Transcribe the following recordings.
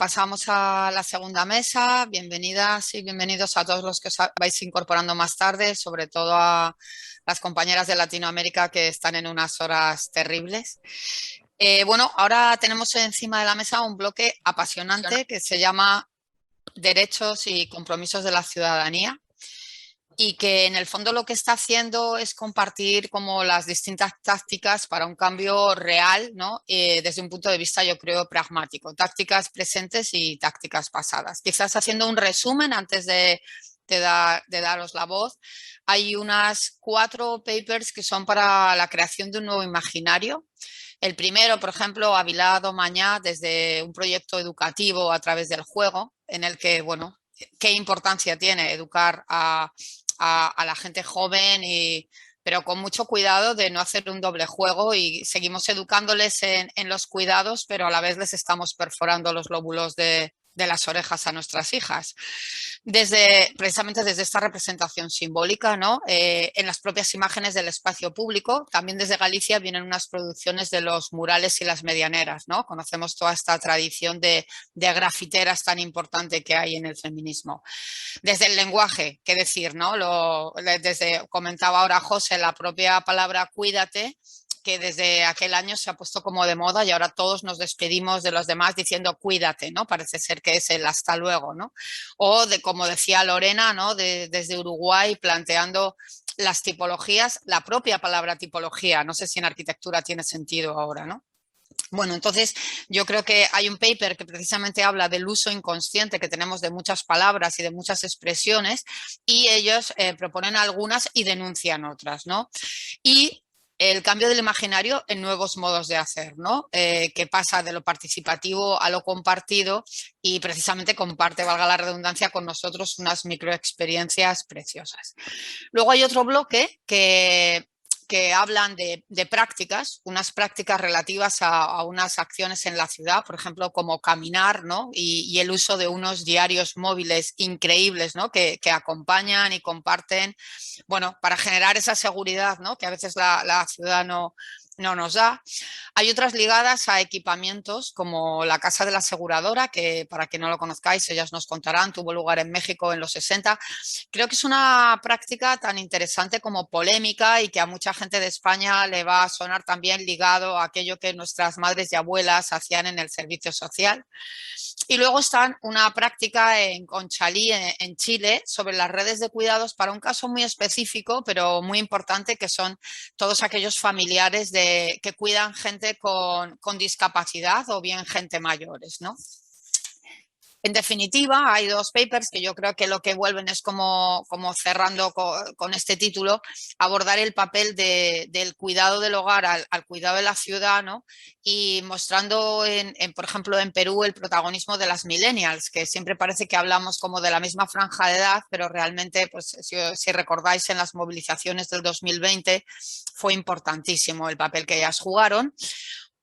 pasamos a la segunda mesa. Bienvenidas y bienvenidos a todos los que os vais incorporando más tarde, sobre todo a las compañeras de Latinoamérica que están en unas horas terribles. Bueno, ahora tenemos encima de la mesa un bloque apasionante que se llama Derechos y compromisos de la ciudadanía, y que en el fondo lo que está haciendo es compartir como las distintas tácticas para un cambio real, ¿no? Desde un punto de vista, yo creo, pragmático, tácticas presentes y tácticas pasadas. Quizás haciendo un resumen antes de daros la voz, hay unas 4 papers que son para la creación de un nuevo imaginario. El primero, por ejemplo, Avilado Mañá, desde un proyecto educativo a través del juego, en el que, bueno, qué importancia tiene educar a la gente joven, pero con mucho cuidado de no hacer un doble juego, y seguimos educándoles en los cuidados, pero a la vez les estamos perforando los lóbulos de las orejas a nuestras hijas. Precisamente desde esta representación simbólica, ¿no? En las propias imágenes del espacio público, también desde Galicia vienen unas producciones de los murales y las medianeras, ¿no? Conocemos toda esta tradición de grafiteras tan importante que hay en el feminismo. Desde el lenguaje, qué decir, ¿no? Desde, comentaba ahora José, la propia palabra cuídate, que desde aquel año se ha puesto como de moda y ahora todos nos despedimos de los demás diciendo cuídate, ¿no? Parece ser que es el hasta luego, ¿no? O de, como decía Lorena, ¿no? Desde Uruguay, planteando las tipologías, la propia palabra tipología, no sé si en arquitectura tiene sentido ahora, ¿no? Bueno, entonces yo creo que hay un paper que precisamente habla del uso inconsciente que tenemos de muchas palabras y de muchas expresiones, y ellos proponen algunas y denuncian otras, ¿no? Y el cambio del imaginario en nuevos modos de hacer, ¿no? Que pasa de lo participativo a lo compartido, y precisamente comparte, valga la redundancia, con nosotros unas microexperiencias preciosas. Luego hay otro bloque que hablan de prácticas, unas prácticas relativas a unas acciones en la ciudad, por ejemplo, como caminar, ¿no? Y el uso de unos diarios móviles increíbles, ¿no? Que acompañan y comparten, bueno, para generar esa seguridad, ¿no? Que a veces la ciudad no nos da. Hay otras ligadas a equipamientos como la Casa de la Aseguradora, que para que no lo conozcáis, ellas nos contarán, tuvo lugar en México en los 60. Creo que es una práctica tan interesante como polémica, y que a mucha gente de España le va a sonar también ligado a aquello que nuestras madres y abuelas hacían en el servicio social. Y luego está una práctica en Conchalí, en Chile, sobre las redes de cuidados para un caso muy específico, pero muy importante, que son todos aquellos familiares que cuidan gente con discapacidad o bien gente mayores, ¿no? En definitiva, hay 2 papers que yo creo que lo que vuelven es como cerrando con este título, abordar el papel del cuidado del hogar al cuidado de la ciudad, ¿no? Y mostrando, por ejemplo, en Perú, el protagonismo de las millennials, que siempre parece que hablamos como de la misma franja de edad, pero realmente, pues, si recordáis, en las movilizaciones del 2020 fue importantísimo el papel que ellas jugaron.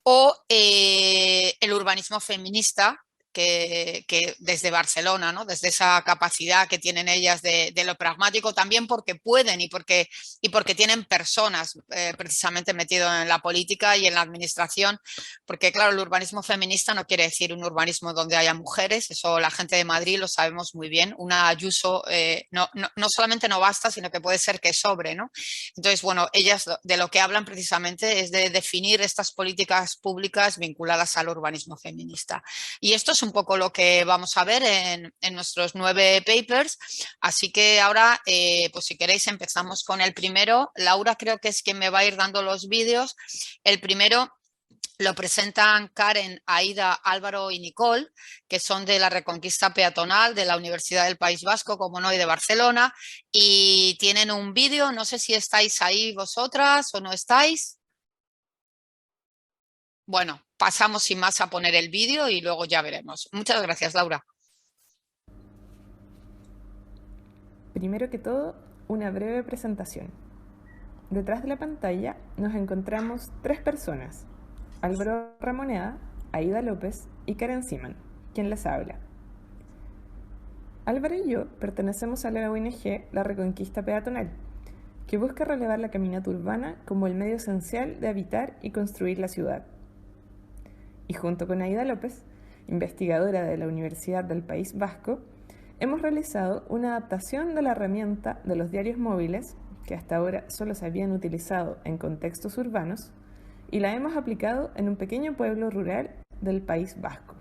O el urbanismo feminista, que desde Barcelona, ¿no? Desde esa capacidad que tienen ellas de lo pragmático, también porque pueden y porque tienen personas precisamente metido en la política y en la administración, porque claro, el urbanismo feminista no quiere decir un urbanismo donde haya mujeres, eso la gente de Madrid lo sabemos muy bien, una Ayuso no solamente no basta, sino que puede ser que sobre, ¿no? Entonces, bueno, ellas de lo que hablan precisamente es de definir estas políticas públicas vinculadas al urbanismo feminista. Y esto es un poco lo que vamos a ver en nuestros 9 papers. Así que ahora, pues si queréis, empezamos con el primero. Laura creo que es quien me va a ir dando los vídeos. El primero lo presentan Karen, Aida, Álvaro y Nicole, que son de la Reconquista Peatonal de la Universidad del País Vasco, como no, y de Barcelona. Y tienen un vídeo, no sé si estáis ahí vosotras o no estáis. Bueno, pasamos sin más a poner el vídeo y luego ya veremos. Muchas gracias, Laura. Primero que todo, una breve presentación. Detrás de la pantalla nos encontramos 3 personas: Álvaro Ramoneda, Aida López y Karen Siman, quien les habla. Álvaro y yo pertenecemos a la ONG La Reconquista Peatonal, que busca relevar la caminata urbana como el medio esencial de habitar y construir la ciudad. Y junto con Aida López, investigadora de la Universidad del País Vasco, hemos realizado una adaptación de la herramienta de los diarios móviles, que hasta ahora solo se habían utilizado en contextos urbanos, y la hemos aplicado en un pequeño pueblo rural del País Vasco.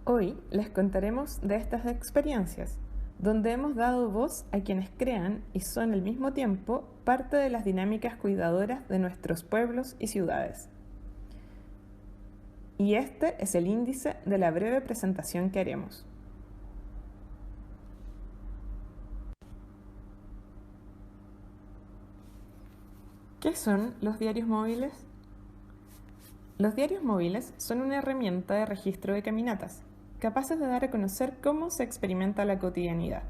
Hoy les contaremos de estas experiencias, donde hemos dado voz a quienes crean y son al mismo tiempo parte de las dinámicas cuidadoras de nuestros pueblos y ciudades. Y este es el índice de la breve presentación que haremos. ¿Qué son los diarios móviles? Los diarios móviles son una herramienta de registro de caminatas, capaces de dar a conocer cómo se experimenta la cotidianidad.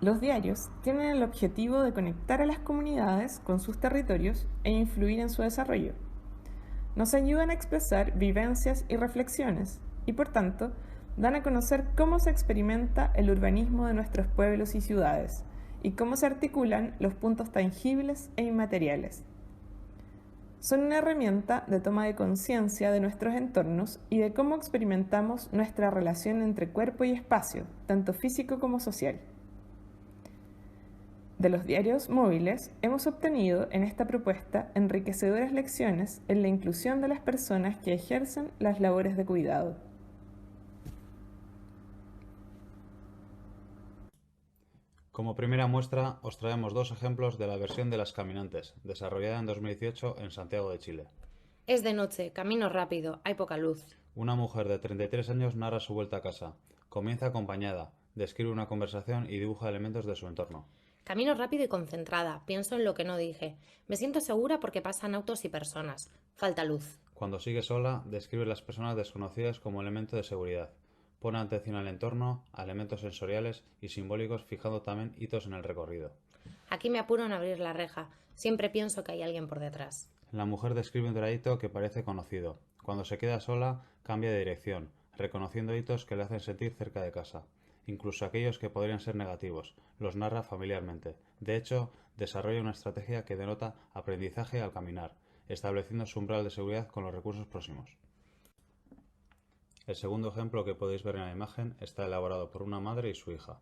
Los diarios tienen el objetivo de conectar a las comunidades con sus territorios e influir en su desarrollo. Nos ayudan a expresar vivencias y reflexiones y, por tanto, dan a conocer cómo se experimenta el urbanismo de nuestros pueblos y ciudades y cómo se articulan los puntos tangibles e inmateriales. Son una herramienta de toma de conciencia de nuestros entornos y de cómo experimentamos nuestra relación entre cuerpo y espacio, tanto físico como social. De los diarios móviles hemos obtenido en esta propuesta enriquecedoras lecciones en la inclusión de las personas que ejercen las labores de cuidado. Como primera muestra, os traemos dos ejemplos de la versión de Las Caminantes, desarrollada en 2018 en Santiago de Chile. Es de noche, camino rápido, hay poca luz. Una mujer de 33 años narra su vuelta a casa. Comienza acompañada, describe una conversación y dibuja elementos de su entorno. Camino rápido y concentrada, pienso en lo que no dije. Me siento segura porque pasan autos y personas. Falta luz. Cuando sigue sola, describe las personas desconocidas como elemento de seguridad. Pone atención al entorno, a elementos sensoriales y simbólicos, fijando también hitos en el recorrido. Aquí me apuro en abrir la reja. Siempre pienso que hay alguien por detrás. La mujer describe un trayecto que parece conocido. Cuando se queda sola, cambia de dirección, reconociendo hitos que le hacen sentir cerca de casa. Incluso aquellos que podrían ser negativos, los narra familiarmente. De hecho, desarrolla una estrategia que denota aprendizaje al caminar, estableciendo su umbral de seguridad con los recursos próximos. El segundo ejemplo que podéis ver en la imagen está elaborado por una madre y su hija.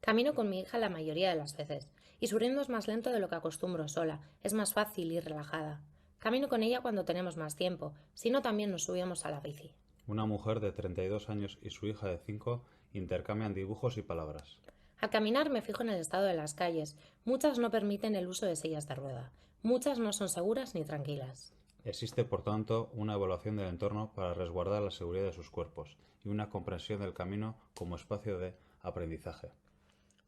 Camino con mi hija la mayoría de las veces, y su ritmo es más lento de lo que acostumbro sola, es más fácil y relajada. Camino con ella cuando tenemos más tiempo, si no también nos subimos a la bici. Una mujer de 32 años y su hija de 5 intercambian dibujos y palabras. Al caminar me fijo en el estado de las calles. Muchas no permiten el uso de sillas de rueda. Muchas no son seguras ni tranquilas. Existe, por tanto, una evaluación del entorno para resguardar la seguridad de sus cuerpos y una comprensión del camino como espacio de aprendizaje.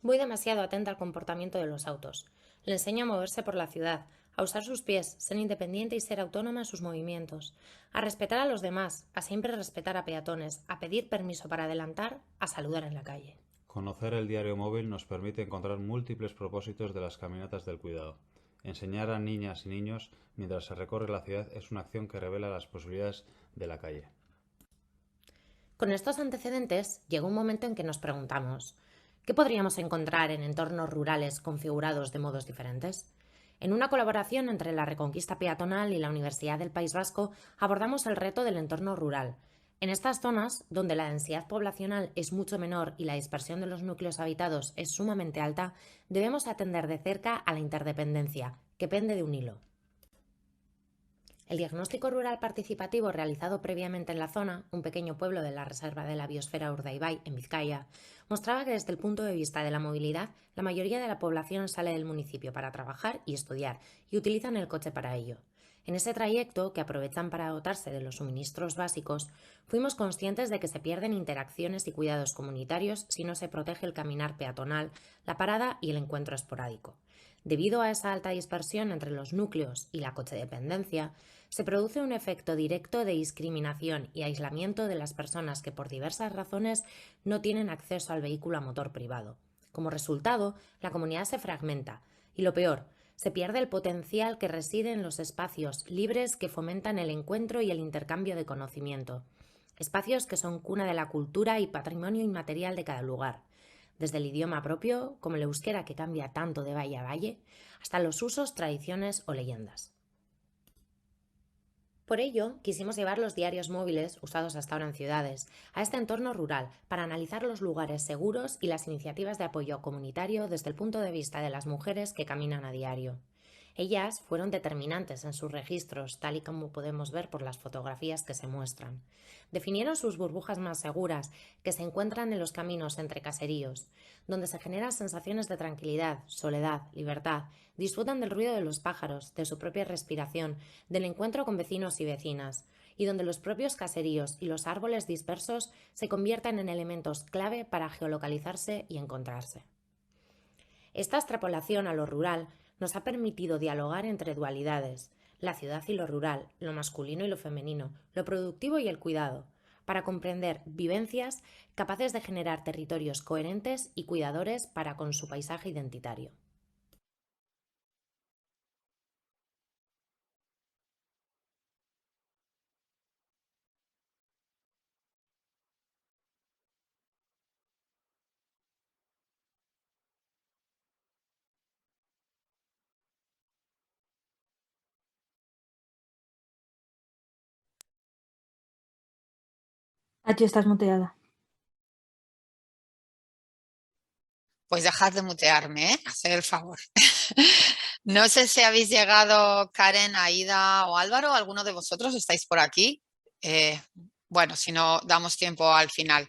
Voy demasiado atenta al comportamiento de los autos. Le enseño a moverse por la ciudad, a usar sus pies, ser independiente y ser autónoma en sus movimientos, a respetar a los demás, a siempre respetar a peatones, a pedir permiso para adelantar, a saludar en la calle. Conocer el diario móvil nos permite encontrar múltiples propósitos de las caminatas del cuidado. Enseñar a niñas y niños mientras se recorre la ciudad es una acción que revela las posibilidades de la calle. Con estos antecedentes, llegó un momento en que nos preguntamos, ¿qué podríamos encontrar en entornos rurales configurados de modos diferentes? En una colaboración entre la Reconquista Peatonal y la Universidad del País Vasco, abordamos el reto del entorno rural. En estas zonas, donde la densidad poblacional es mucho menor y la dispersión de los núcleos habitados es sumamente alta, debemos atender de cerca a la interdependencia, que pende de un hilo. El diagnóstico rural participativo realizado previamente en la zona, un pequeño pueblo de la Reserva de la Biosfera Urdaibai, en Vizcaya, mostraba que desde el punto de vista de la movilidad, la mayoría de la población sale del municipio para trabajar y estudiar y utilizan el coche para ello. En ese trayecto, que aprovechan para dotarse de los suministros básicos, fuimos conscientes de que se pierden interacciones y cuidados comunitarios si no se protege el caminar peatonal, la parada y el encuentro esporádico. Debido a esa alta dispersión entre los núcleos y la cochedependencia, se produce un efecto directo de discriminación y aislamiento de las personas que por diversas razones no tienen acceso al vehículo a motor privado. Como resultado, la comunidad se fragmenta y, lo peor, se pierde el potencial que reside en los espacios libres que fomentan el encuentro y el intercambio de conocimiento. Espacios que son cuna de la cultura y patrimonio inmaterial de cada lugar. desde el idioma propio, como el euskera que cambia tanto de valle a valle, hasta los usos, tradiciones o leyendas. Por ello, quisimos llevar los diarios móviles, usados hasta ahora en ciudades, a este entorno rural para analizar los lugares seguros y las iniciativas de apoyo comunitario desde el punto de vista de las mujeres que caminan a diario. Ellas fueron determinantes en sus registros, tal y como podemos ver por las fotografías que se muestran. Definieron sus burbujas más seguras, que se encuentran en los caminos entre caseríos, donde se generan sensaciones de tranquilidad, soledad, libertad, disfrutan del ruido de los pájaros, de su propia respiración, del encuentro con vecinos y vecinas, y donde los propios caseríos y los árboles dispersos se convierten en elementos clave para geolocalizarse y encontrarse. Esta extrapolación a lo rural nos ha permitido dialogar entre dualidades, la ciudad y lo rural, lo masculino y lo femenino, lo productivo y el cuidado, para comprender vivencias capaces de generar territorios coherentes y cuidadores para con su paisaje identitario. Aquí estás muteada. Pues dejad de mutearme, ¿eh? Haced el favor. No sé si habéis llegado, Karen, Aida o Álvaro. ¿Alguno de vosotros estáis por aquí? Bueno, si no, damos tiempo al final.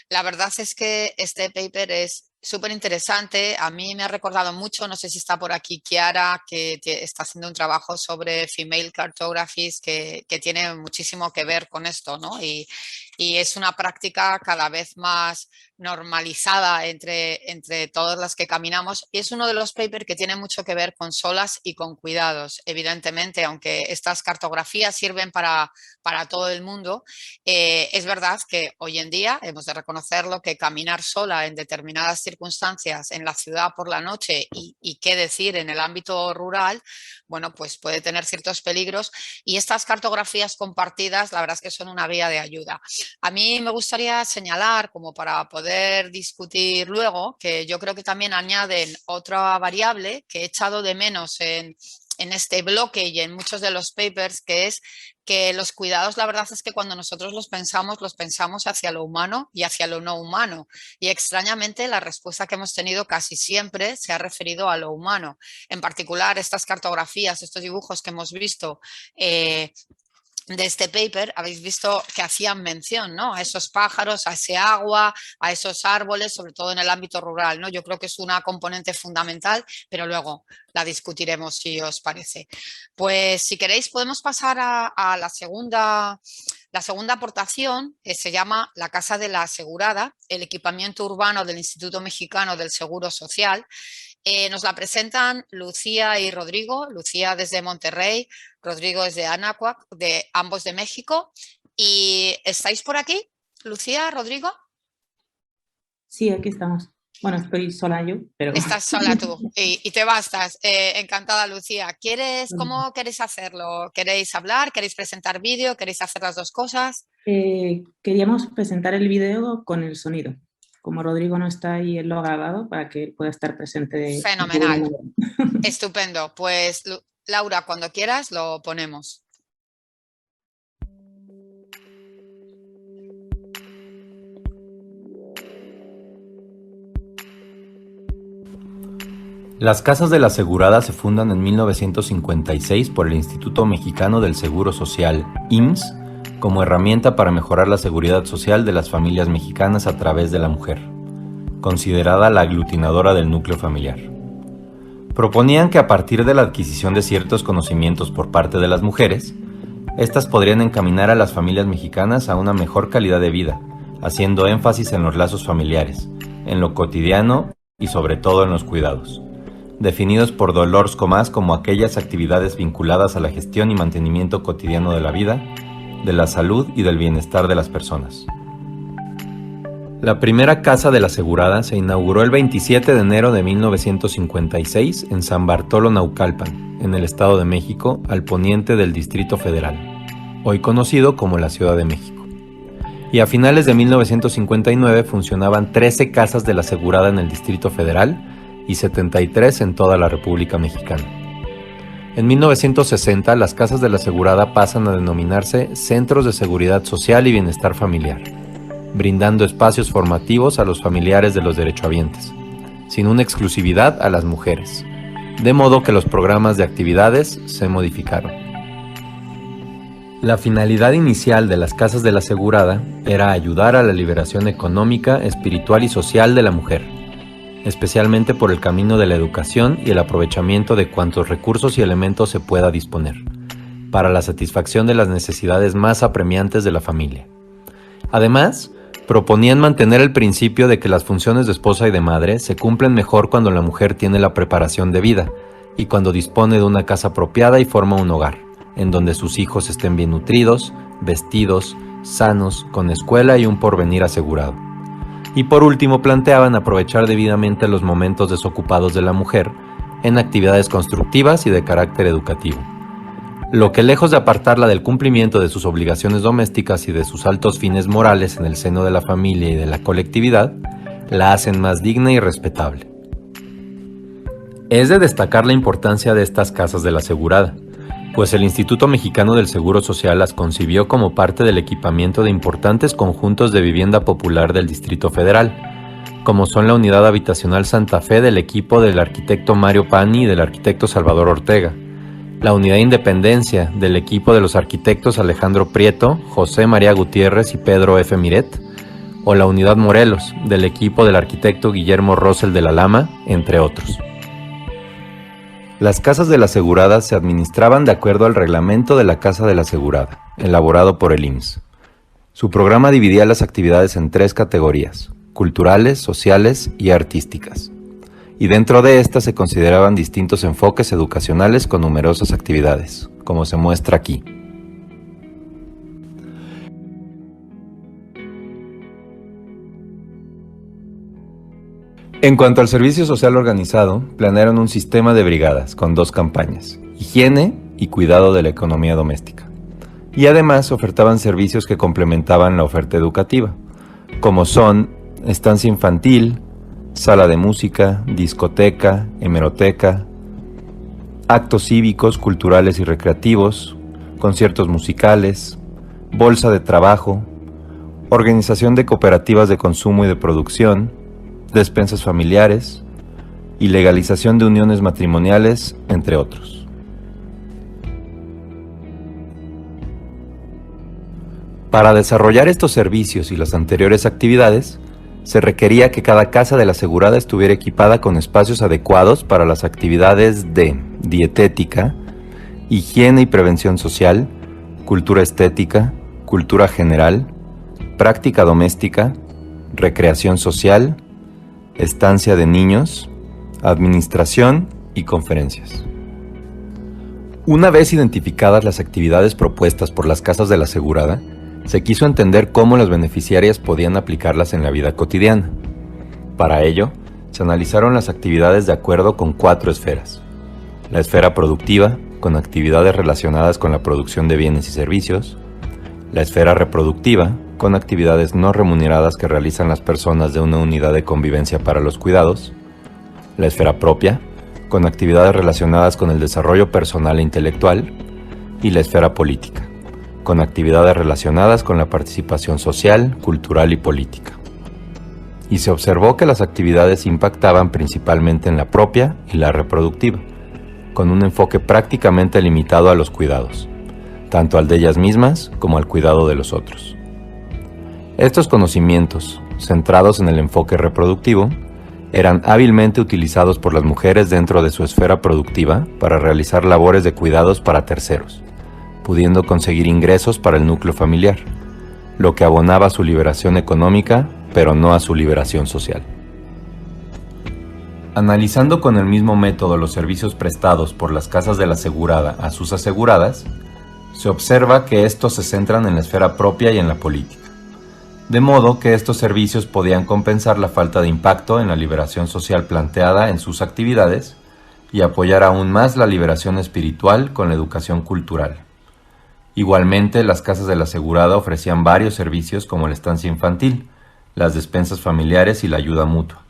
La verdad es que este paper es súper interesante. A mí me ha recordado mucho, no sé si está por aquí Chiara, que está haciendo un trabajo sobre female cartographies que tiene muchísimo que ver con esto, ¿no? Y es una práctica cada vez más normalizada entre todas las que caminamos, y es uno de los papers que tiene mucho que ver con solas y con cuidados. Evidentemente, aunque estas cartografías sirven para todo el mundo, es verdad que hoy en día hemos de reconocerlo, que caminar sola en determinadas circunstancias en la ciudad por la noche y qué decir en el ámbito rural, bueno, pues puede tener ciertos peligros, y estas cartografías compartidas la verdad es que son una vía de ayuda. A mí me gustaría señalar, como para poder discutir luego, que yo creo que también añaden otra variable que he echado de menos en este bloque y en muchos de los papers, que es que los cuidados, la verdad es que cuando nosotros los pensamos hacia lo humano y hacia lo no humano. Y extrañamente la respuesta que hemos tenido casi siempre se ha referido a lo humano. En particular, estas cartografías, estos dibujos que hemos visto de este paper, habéis visto que hacían mención, ¿no?, a esos pájaros, a ese agua, a esos árboles, sobre todo en el ámbito rural, ¿no? Yo creo que es una componente fundamental, pero luego la discutiremos si os parece. Pues si queréis podemos pasar a la segunda aportación, que se llama La Casa de la Asegurada, el equipamiento urbano del Instituto Mexicano del Seguro Social. Nos la presentan Lucía y Rodrigo, Lucía desde Monterrey, Rodrigo desde Anáhuac, ambos de México. ¿Y estáis por aquí, Lucía, Rodrigo? Sí, aquí estamos. Bueno, estoy sola yo, pero... Estás sola tú y te bastas. Encantada, Lucía. ¿Cómo queréis hacerlo? ¿Queréis hablar? ¿Queréis presentar vídeo? ¿Queréis hacer las dos cosas? Queríamos presentar el vídeo con el sonido. Como Rodrigo no está ahí, él lo ha grabado para que él pueda estar presente. Fenomenal. Estupendo. Pues Laura, cuando quieras lo ponemos. Las Casas de la Asegurada se fundan en 1956 por el Instituto Mexicano del Seguro Social, IMSS, como herramienta para mejorar la seguridad social de las familias mexicanas a través de la mujer, considerada la aglutinadora del núcleo familiar. Proponían que a partir de la adquisición de ciertos conocimientos por parte de las mujeres, estas podrían encaminar a las familias mexicanas a una mejor calidad de vida, haciendo énfasis en los lazos familiares, en lo cotidiano y sobre todo en los cuidados, definidos por Dolores Comas como aquellas actividades vinculadas a la gestión y mantenimiento cotidiano de la vida, de la salud y del bienestar de las personas. La primera Casa de la Asegurada se inauguró el 27 de enero de 1956 en San Bartolo, Naucalpan, en el Estado de México, al poniente del Distrito Federal, hoy conocido como la Ciudad de México. y a finales de 1959 funcionaban 13 casas de la asegurada en el Distrito Federal y 73 en toda la República Mexicana. En 1960, las casas de la asegurada pasan a denominarse Centros de Seguridad Social y Bienestar Familiar, brindando espacios formativos a los familiares de los derechohabientes, sin una exclusividad a las mujeres, de modo que los programas de actividades se modificaron. La finalidad inicial de las casas de la asegurada era ayudar a la liberación económica, espiritual y social de la mujer, especialmente por el camino de la educación y el aprovechamiento de cuantos recursos y elementos se pueda disponer, para la satisfacción de las necesidades más apremiantes de la familia. Además, proponían mantener el principio de que las funciones de esposa y de madre se cumplen mejor cuando la mujer tiene la preparación debida y cuando dispone de una casa apropiada y forma un hogar, en donde sus hijos estén bien nutridos, vestidos, sanos, con escuela y un porvenir asegurado. Y por último, planteaban aprovechar debidamente los momentos desocupados de la mujer en actividades constructivas y de carácter educativo, lo que lejos de apartarla del cumplimiento de sus obligaciones domésticas y de sus altos fines morales en el seno de la familia y de la colectividad, la hacen más digna y respetable. Es de destacar la importancia de estas casas de la asegurada, pues el Instituto Mexicano del Seguro Social las concibió como parte del equipamiento de importantes conjuntos de vivienda popular del Distrito Federal, como son la Unidad Habitacional Santa Fe del equipo del arquitecto Mario Pani y del arquitecto Salvador Ortega, la Unidad Independencia del equipo de los arquitectos Alejandro Prieto, José María Gutiérrez y Pedro F. Miret, o la Unidad Morelos del equipo del arquitecto Guillermo Rosell de la Lama, entre otros. Las casas de la asegurada se administraban de acuerdo al reglamento de la Casa de la Asegurada, elaborado por el IMSS. Su programa dividía las actividades en 3 categorías: culturales, sociales y artísticas. Y dentro de estas se consideraban distintos enfoques educacionales con numerosas actividades, como se muestra aquí. En cuanto al servicio social organizado, planearon un sistema de brigadas con 2 campañas: higiene y cuidado de la economía doméstica. Y además ofertaban servicios que complementaban la oferta educativa, como son estancia infantil, sala de música, discoteca, hemeroteca, actos cívicos, culturales y recreativos, conciertos musicales, bolsa de trabajo, organización de cooperativas de consumo y de producción, despensas familiares y legalización de uniones matrimoniales, entre otros. Para desarrollar estos servicios y las anteriores actividades, se requería que cada casa de la asegurada estuviera equipada con espacios adecuados para las actividades de dietética, higiene y prevención social, cultura estética, cultura general, práctica doméstica, recreación social, estancia de niños, administración y conferencias. Una vez identificadas las actividades propuestas por las casas de la asegurada, se quiso entender cómo las beneficiarias podían aplicarlas en la vida cotidiana. Para ello, se analizaron las actividades de acuerdo con 4 esferas: la esfera productiva, con actividades relacionadas con la producción de bienes y servicios; la esfera reproductiva, con actividades no remuneradas que realizan las personas de una unidad de convivencia para los cuidados; la esfera propia, con actividades relacionadas con el desarrollo personal e intelectual; y la esfera política, con actividades relacionadas con la participación social, cultural y política. Y se observó que las actividades impactaban principalmente en la propia y la reproductiva, con un enfoque prácticamente limitado a los cuidados, tanto al de ellas mismas como al cuidado de los otros. Estos conocimientos, centrados en el enfoque reproductivo, eran hábilmente utilizados por las mujeres dentro de su esfera productiva para realizar labores de cuidados para terceros, pudiendo conseguir ingresos para el núcleo familiar, lo que abonaba a su liberación económica, pero no a su liberación social. Analizando con el mismo método los servicios prestados por las casas de la asegurada a sus aseguradas, se observa que estos se centran en la esfera propia y en la política, de modo que estos servicios podían compensar la falta de impacto en la liberación social planteada en sus actividades y apoyar aún más la liberación espiritual con la educación cultural, Igualmente, las casas de la asegurada ofrecían varios servicios como la estancia infantil, las despensas familiares y la ayuda mutua,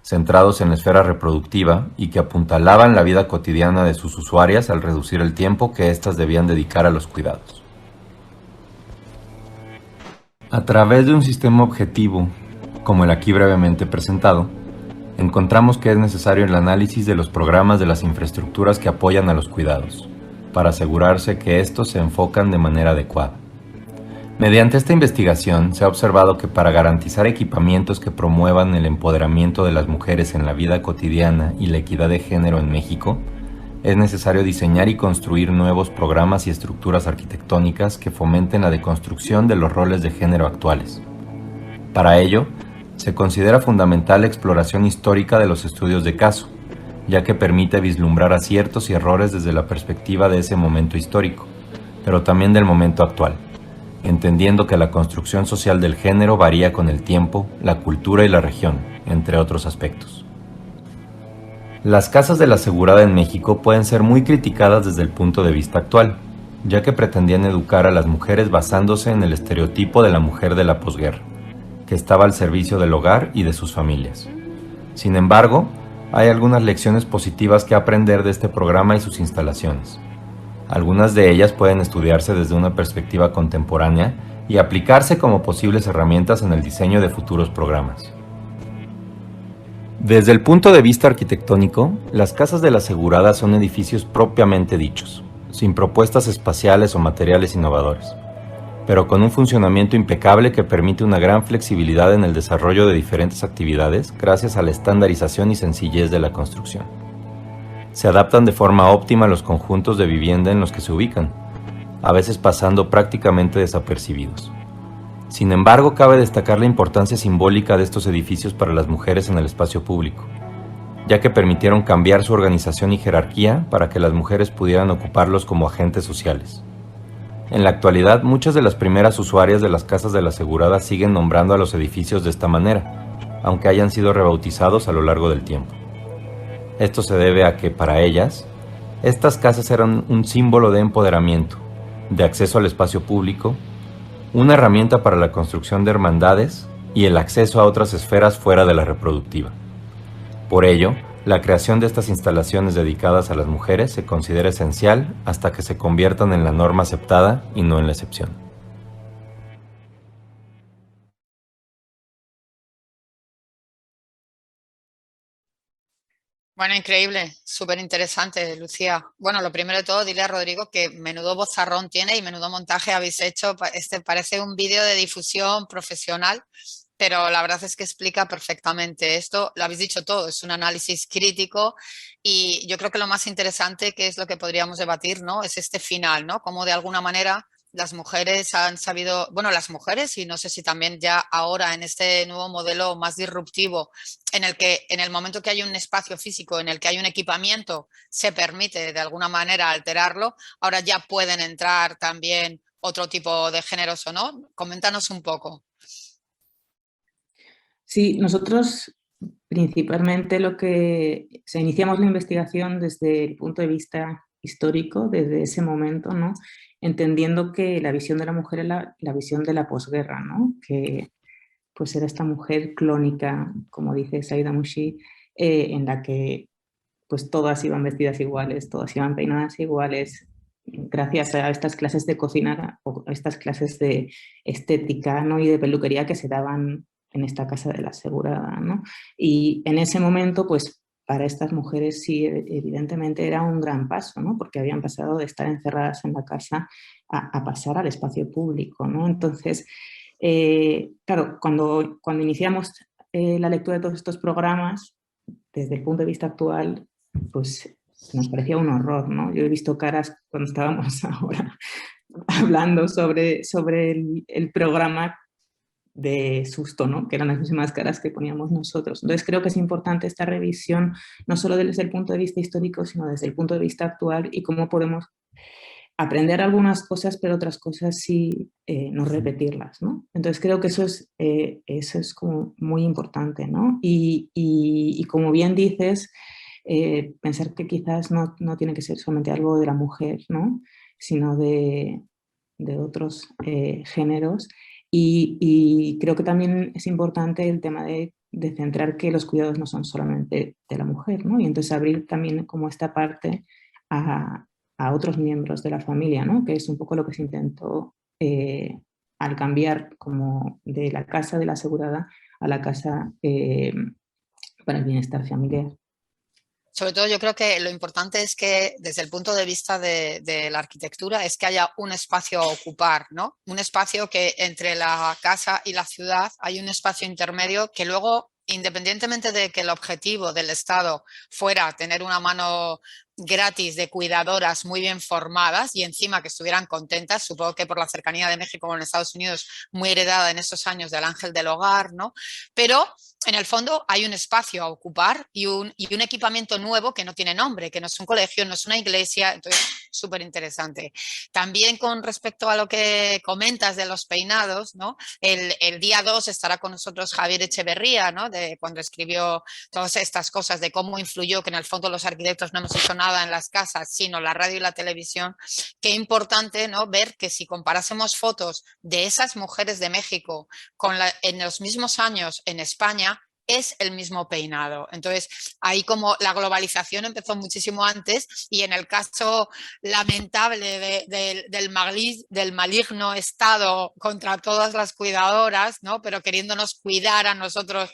centrados en la esfera reproductiva y que apuntalaban la vida cotidiana de sus usuarias al reducir el tiempo que éstas debían dedicar a los cuidados. A través de un sistema objetivo, como el aquí brevemente presentado, encontramos que es necesario el análisis de los programas de las infraestructuras que apoyan a los cuidados, para asegurarse que estos se enfocan de manera adecuada. Mediante esta investigación se ha observado que para garantizar equipamientos que promuevan el empoderamiento de las mujeres en la vida cotidiana y la equidad de género en México, es necesario diseñar y construir nuevos programas y estructuras arquitectónicas que fomenten la deconstrucción de los roles de género actuales. Para ello, se considera fundamental la exploración histórica de los estudios de caso, ya que permite vislumbrar aciertos y errores desde la perspectiva de ese momento histórico, pero también del momento actual, entendiendo que la construcción social del género varía con el tiempo, la cultura y la región, entre otros aspectos. Las casas de la asegurada en México pueden ser muy criticadas desde el punto de vista actual, ya que pretendían educar a las mujeres basándose en el estereotipo de la mujer de la posguerra, que estaba al servicio del hogar y de sus familias. Sin embargo, hay algunas lecciones positivas que aprender de este programa y sus instalaciones. Algunas de ellas pueden estudiarse desde una perspectiva contemporánea y aplicarse como posibles herramientas en el diseño de futuros programas. Desde el punto de vista arquitectónico, las casas de la asegurada son edificios propiamente dichos, sin propuestas espaciales o materiales innovadores, pero con un funcionamiento impecable que permite una gran flexibilidad en el desarrollo de diferentes actividades gracias a la estandarización y sencillez de la construcción. Se adaptan de forma óptima a los conjuntos de vivienda en los que se ubican, a veces pasando prácticamente desapercibidos. Sin embargo, cabe destacar la importancia simbólica de estos edificios para las mujeres en el espacio público, ya que permitieron cambiar su organización y jerarquía para que las mujeres pudieran ocuparlos como agentes sociales. En la actualidad, muchas de las primeras usuarias de las casas de la asegurada siguen nombrando a los edificios de esta manera, aunque hayan sido rebautizados a lo largo del tiempo. Esto se debe a que, para ellas, estas casas eran un símbolo de empoderamiento, de acceso al espacio público, una herramienta para la construcción de hermandades y el acceso a otras esferas fuera de la reproductiva. Por ello, la creación de estas instalaciones dedicadas a las mujeres se considera esencial hasta que se conviertan en la norma aceptada y no en la excepción. Bueno, increíble, súper interesante, Lucía. Bueno, lo primero de todo, dile a Rodrigo que menudo bozarrón tiene y menudo montaje habéis hecho. Este parece un vídeo de difusión profesional, pero la verdad es que explica perfectamente esto. Lo habéis dicho todo, es un análisis crítico y yo creo que lo más interesante, que es lo que podríamos debatir, ¿no? Es este final, ¿no? Cómo de alguna manera las mujeres han sabido, bueno, las mujeres y no sé si también ya ahora en este nuevo modelo más disruptivo en el que en el momento que hay un espacio físico, en el que hay un equipamiento, se permite de alguna manera alterarlo, ahora ya pueden entrar también otro tipo de géneros o no. Coméntanos un poco. Sí, nosotros principalmente iniciamos la investigación desde el punto de vista histórico, desde ese momento, ¿no? Entendiendo que la visión de la mujer es la visión de la posguerra, ¿no? Que pues era esta mujer clónica, como dice Saida Mushi, en la que pues todas iban vestidas iguales, todas iban peinadas iguales, gracias a estas clases de cocina o estas clases de estética, ¿no? Y de peluquería que se daban en esta casa de la asegurada, ¿no? Y en ese momento, pues para estas mujeres sí, evidentemente era un gran paso, ¿no? Porque habían pasado de estar encerradas en la casa a pasar al espacio público, ¿no? Entonces, claro, cuando iniciamos la lectura de todos estos programas, desde el punto de vista actual, pues nos parecía un horror, ¿no? Yo he visto caras cuando estábamos ahora hablando sobre el programa de susto, ¿no? Que eran las mismas caras que poníamos nosotros. Entonces creo que es importante esta revisión, no solo desde el punto de vista histórico, sino desde el punto de vista actual y cómo podemos aprender algunas cosas, pero otras cosas sí no repetirlas, ¿no? Entonces creo que eso es como muy importante, ¿no? Y como bien dices, pensar que quizás no tiene que ser solamente algo de la mujer, ¿no? Sino de de otros géneros. Y creo que también es importante el tema de centrar que los cuidados no son solamente de la mujer, ¿no? Y entonces abrir también como esta parte a otros miembros de la familia, ¿no? Que es un poco lo que se intentó al cambiar como de la casa de la asegurada a la casa para el bienestar familiar. Sobre todo yo creo que lo importante es que desde el punto de vista de la arquitectura es que haya un espacio a ocupar, ¿no? Un espacio que entre la casa y la ciudad hay un espacio intermedio que luego, independientemente de que el objetivo del Estado fuera tener una mano gratis de cuidadoras muy bien formadas y encima que estuvieran contentas, supongo que por la cercanía de México con Estados Unidos, muy heredada en estos años del ángel del hogar, ¿no? Pero en el fondo hay un espacio a ocupar y un equipamiento nuevo que no tiene nombre, que no es un colegio, no es una iglesia, entonces súper interesante. También con respecto a lo que comentas de los peinados, ¿no? El día 2 estará con nosotros Javier Echeverría, ¿no? De cuando escribió todas estas cosas de cómo influyó que en el fondo los arquitectos no hemos hecho nada en las casas, sino la radio y la televisión. Qué importante, ¿no? Ver que si comparásemos fotos de esas mujeres de México en los mismos años en España, es el mismo peinado. Entonces, ahí como la globalización empezó muchísimo antes y en el caso lamentable del maligno Estado contra todas las cuidadoras, ¿no? Pero queriéndonos cuidar a nosotros,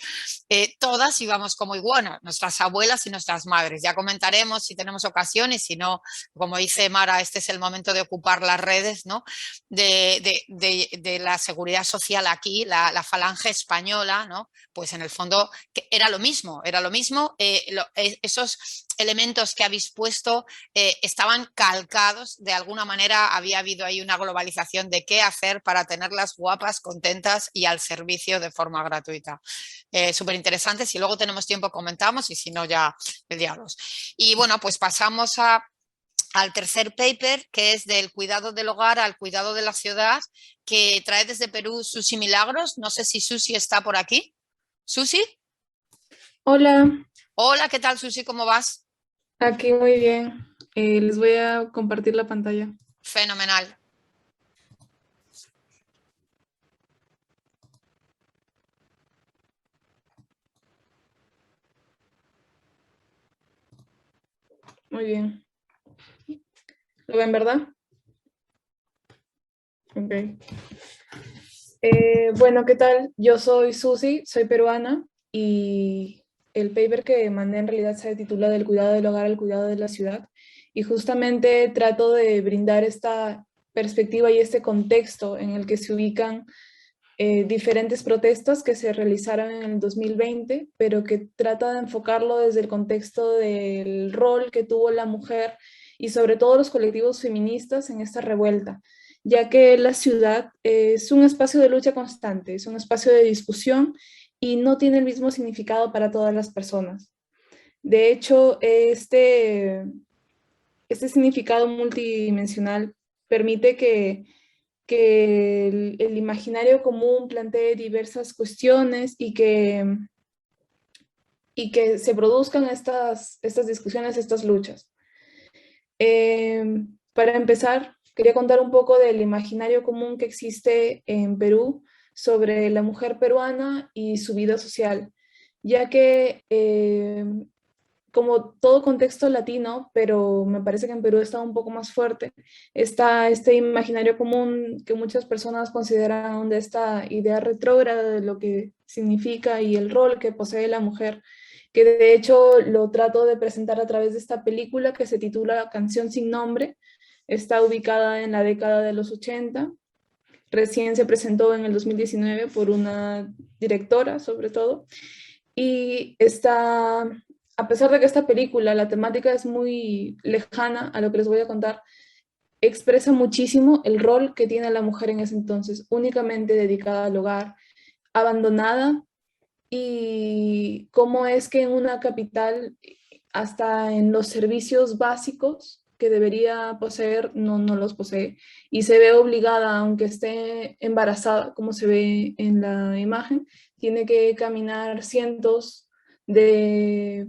todas íbamos como iguanas, nuestras abuelas y nuestras madres. Ya comentaremos si tenemos ocasión y si no, como dice Mara, este es el momento de ocupar las redes, ¿no? de la seguridad social aquí, la falange española, ¿no? Pues en el fondo que era lo mismo, esos elementos que habéis puesto estaban calcados, de alguna manera había habido ahí una globalización de qué hacer para tenerlas guapas, contentas y al servicio de forma gratuita. Súper interesante, si luego tenemos tiempo comentamos y si no ya el día 2. Y bueno, pues pasamos al tercer paper, que es del cuidado del hogar al cuidado de la ciudad, que trae desde Perú Susi Milagros. No sé si Susi está por aquí. ¿Susi? Hola, Hola, ¿qué tal, Susi? ¿Cómo vas? aquí muy bien. Les voy a compartir la pantalla. Fenomenal. Muy bien. ¿Lo ven, verdad? Ok. Bueno, ¿qué tal? Yo soy Susi, soy peruana y el paper que mandé en realidad se titula Del cuidado del hogar al cuidado de la ciudad y justamente trato de brindar esta perspectiva y este contexto en el que se ubican diferentes protestas que se realizaron en el 2020, pero que trata de enfocarlo desde el contexto del rol que tuvo la mujer y sobre todo los colectivos feministas en esta revuelta, ya que la ciudad es un espacio de lucha constante, es un espacio de discusión y no tiene el mismo significado para todas las personas. De hecho, este significado multidimensional permite que el imaginario común plantee diversas cuestiones y que se produzcan estas discusiones, estas luchas. Para empezar, quería contar un poco del imaginario común que existe en Perú sobre la mujer peruana y su vida social, ya que como todo contexto latino, pero me parece que en Perú está un poco más fuerte, está este imaginario común que muchas personas consideran de esta idea retrógrada de lo que significa y el rol que posee la mujer, que de hecho lo trato de presentar a través de esta película que se titula Canción sin nombre, está ubicada en la década de los 80, recién se presentó en el 2019 por una directora sobre todo, y está, a pesar de que esta película, la temática es muy lejana a lo que les voy a contar, expresa muchísimo el rol que tiene la mujer en ese entonces, únicamente dedicada al hogar, abandonada, y cómo es que en una capital, hasta en los servicios básicos que debería poseer, no los posee, y se ve obligada, aunque esté embarazada, como se ve en la imagen, tiene que caminar cientos de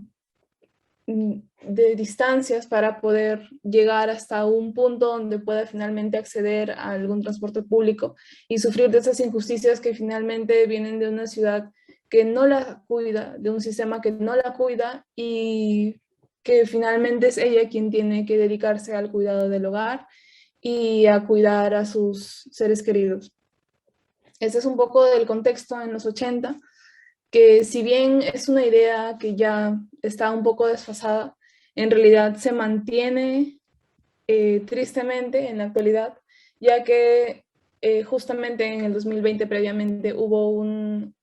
de distancias para poder llegar hasta un punto donde pueda finalmente acceder a algún transporte público y sufrir de esas injusticias que finalmente vienen de una ciudad que no la cuida, de un sistema que no la cuida y que finalmente es ella quien tiene que dedicarse al cuidado del hogar y a cuidar a sus seres queridos. Ese es un poco del contexto en los 80, que si bien es una idea que ya está un poco desfasada, en realidad se mantiene tristemente en la actualidad, ya que justamente en el 2020 previamente hubo un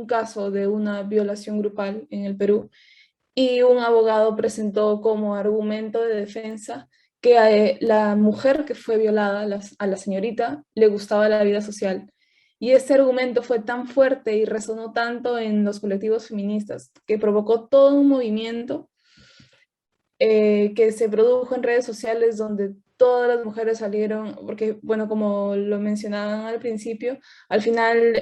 caso de una violación grupal en el Perú y un abogado presentó como argumento de defensa que a la mujer que fue violada, a la señorita, le gustaba la vida social. Y este argumento fue tan fuerte y resonó tanto en los colectivos feministas que provocó todo un movimiento que se produjo en redes sociales donde todas las mujeres salieron, porque, bueno, como lo mencionaban al principio, al final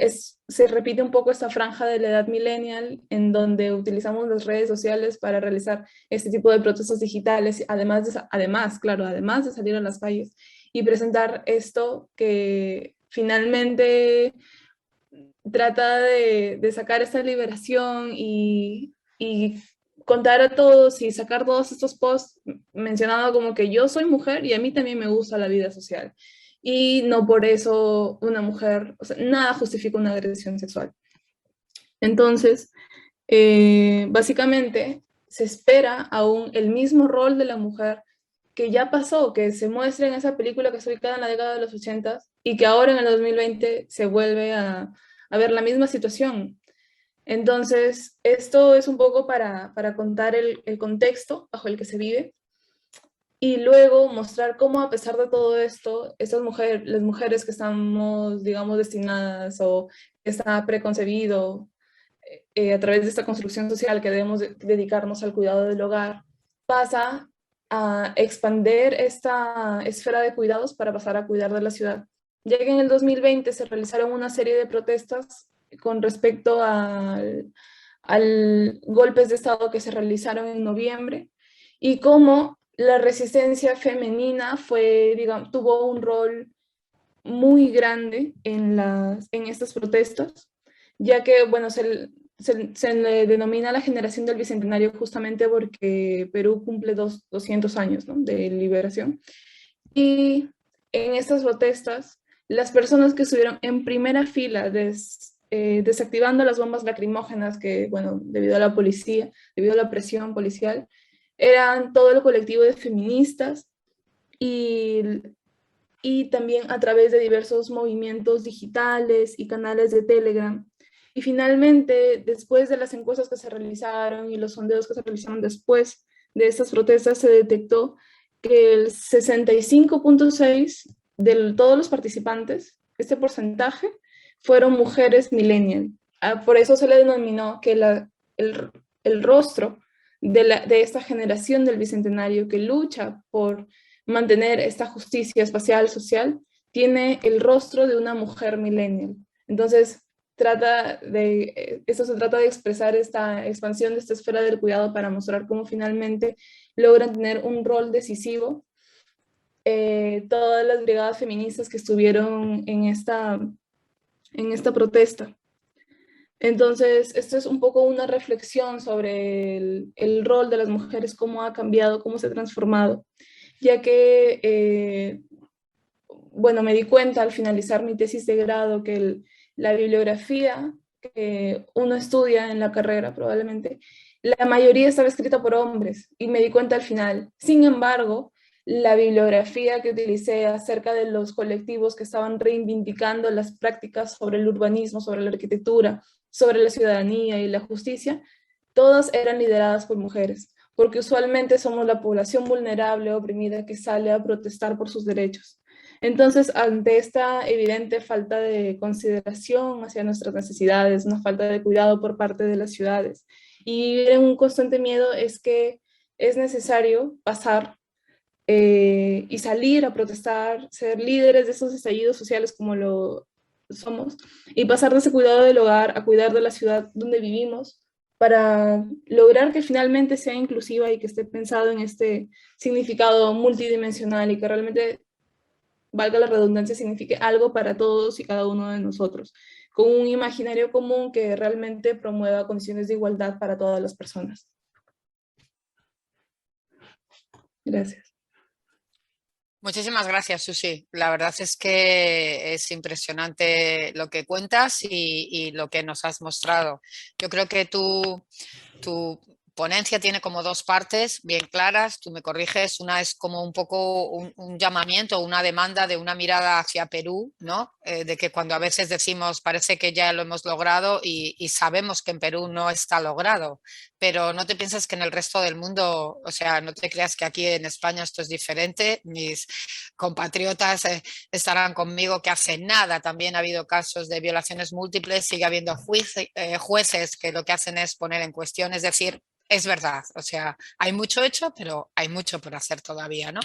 se repite un poco esta franja de la edad millennial en donde utilizamos las redes sociales para realizar este tipo de protestos digitales, además, claro, además de salir a las calles y presentar esto que finalmente trata de sacar esta liberación y contar a todos y sacar todos estos posts mencionando como que yo soy mujer y a mí también me gusta la vida social. Y no por eso una mujer, o sea, nada justifica una agresión sexual. Entonces, básicamente se espera aún el mismo rol de la mujer que ya pasó, que se muestra en esa película que se ubicada en la década de los 80 y que ahora en el 2020 se vuelve a ver la misma situación. Entonces, esto es un poco para contar el contexto bajo el que se vive y luego mostrar cómo a pesar de todo esto, las mujeres que estamos, digamos, destinadas o que está preconcebido a través de esta construcción social que debemos dedicarnos al cuidado del hogar, pasa a expandir esta esfera de cuidados para pasar a cuidar de la ciudad. Ya que en el 2020 se realizaron una serie de protestas con respecto al golpes de Estado que se realizaron en noviembre y cómo la resistencia femenina tuvo un rol muy grande en estas protestas, ya que, bueno, se le denomina la generación del Bicentenario justamente porque Perú cumple 200 años, ¿no?, de liberación. Y en estas protestas, las personas que estuvieron en primera fila desactivando las bombas lacrimógenas que, bueno, debido a la policía, debido a la presión policial, eran todo el colectivo de feministas y también a través de diversos movimientos digitales y canales de Telegram. Y finalmente, después de las encuestas que se realizaron y los sondeos que se realizaron después de estas protestas, se detectó que el 65.6% de todos los participantes, este porcentaje, fueron mujeres millennial. Por eso se le denominó que el rostro de esta generación del Bicentenario que lucha por mantener esta justicia espacial social, tiene el rostro de una mujer millennial. Entonces, esto se trata de expresar esta expansión de esta esfera del cuidado para mostrar cómo finalmente logran tener un rol decisivo todas las brigadas feministas que estuvieron en esta protesta. Entonces, esto es un poco una reflexión sobre el rol de las mujeres, cómo ha cambiado, cómo se ha transformado, ya que, bueno, me di cuenta al finalizar mi tesis de grado que la bibliografía que uno estudia en la carrera probablemente, la mayoría estaba escrita por hombres, y me di cuenta al final. Sin embargo, la bibliografía que utilicé acerca de los colectivos que estaban reivindicando las prácticas sobre el urbanismo, sobre la arquitectura, sobre la ciudadanía y la justicia, todas eran lideradas por mujeres, porque usualmente somos la población vulnerable, oprimida, que sale a protestar por sus derechos. Entonces, ante esta evidente falta de consideración hacia nuestras necesidades, una falta de cuidado por parte de las ciudades, y vivir en un constante miedo, es que es necesario pasar y salir a protestar, ser líderes de esos estallidos sociales como lo somos, y pasar de ese cuidado del hogar a cuidar de la ciudad donde vivimos, para lograr que finalmente sea inclusiva y que esté pensado en este significado multidimensional y que realmente, valga la redundancia, signifique algo para todos y cada uno de nosotros, con un imaginario común que realmente promueva condiciones de igualdad para todas las personas. Gracias. Muchísimas gracias, Susi. La verdad es que es impresionante lo que cuentas y lo que nos has mostrado. Yo creo que tu ponencia tiene como dos partes bien claras. Tú me corriges. Una es como un poco un llamamiento, una demanda de una mirada hacia Perú, ¿no? De que cuando a veces decimos parece que ya lo hemos logrado y sabemos que en Perú no está logrado, pero no te piensas que en el resto del mundo, o sea, no te creas que aquí en España esto es diferente. Mis compatriotas estarán conmigo que hace nada también ha habido casos de violaciones múltiples, sigue habiendo jueces que lo que hacen es poner en cuestión, es decir, es verdad, o sea, hay mucho hecho, pero hay mucho por hacer todavía, ¿no?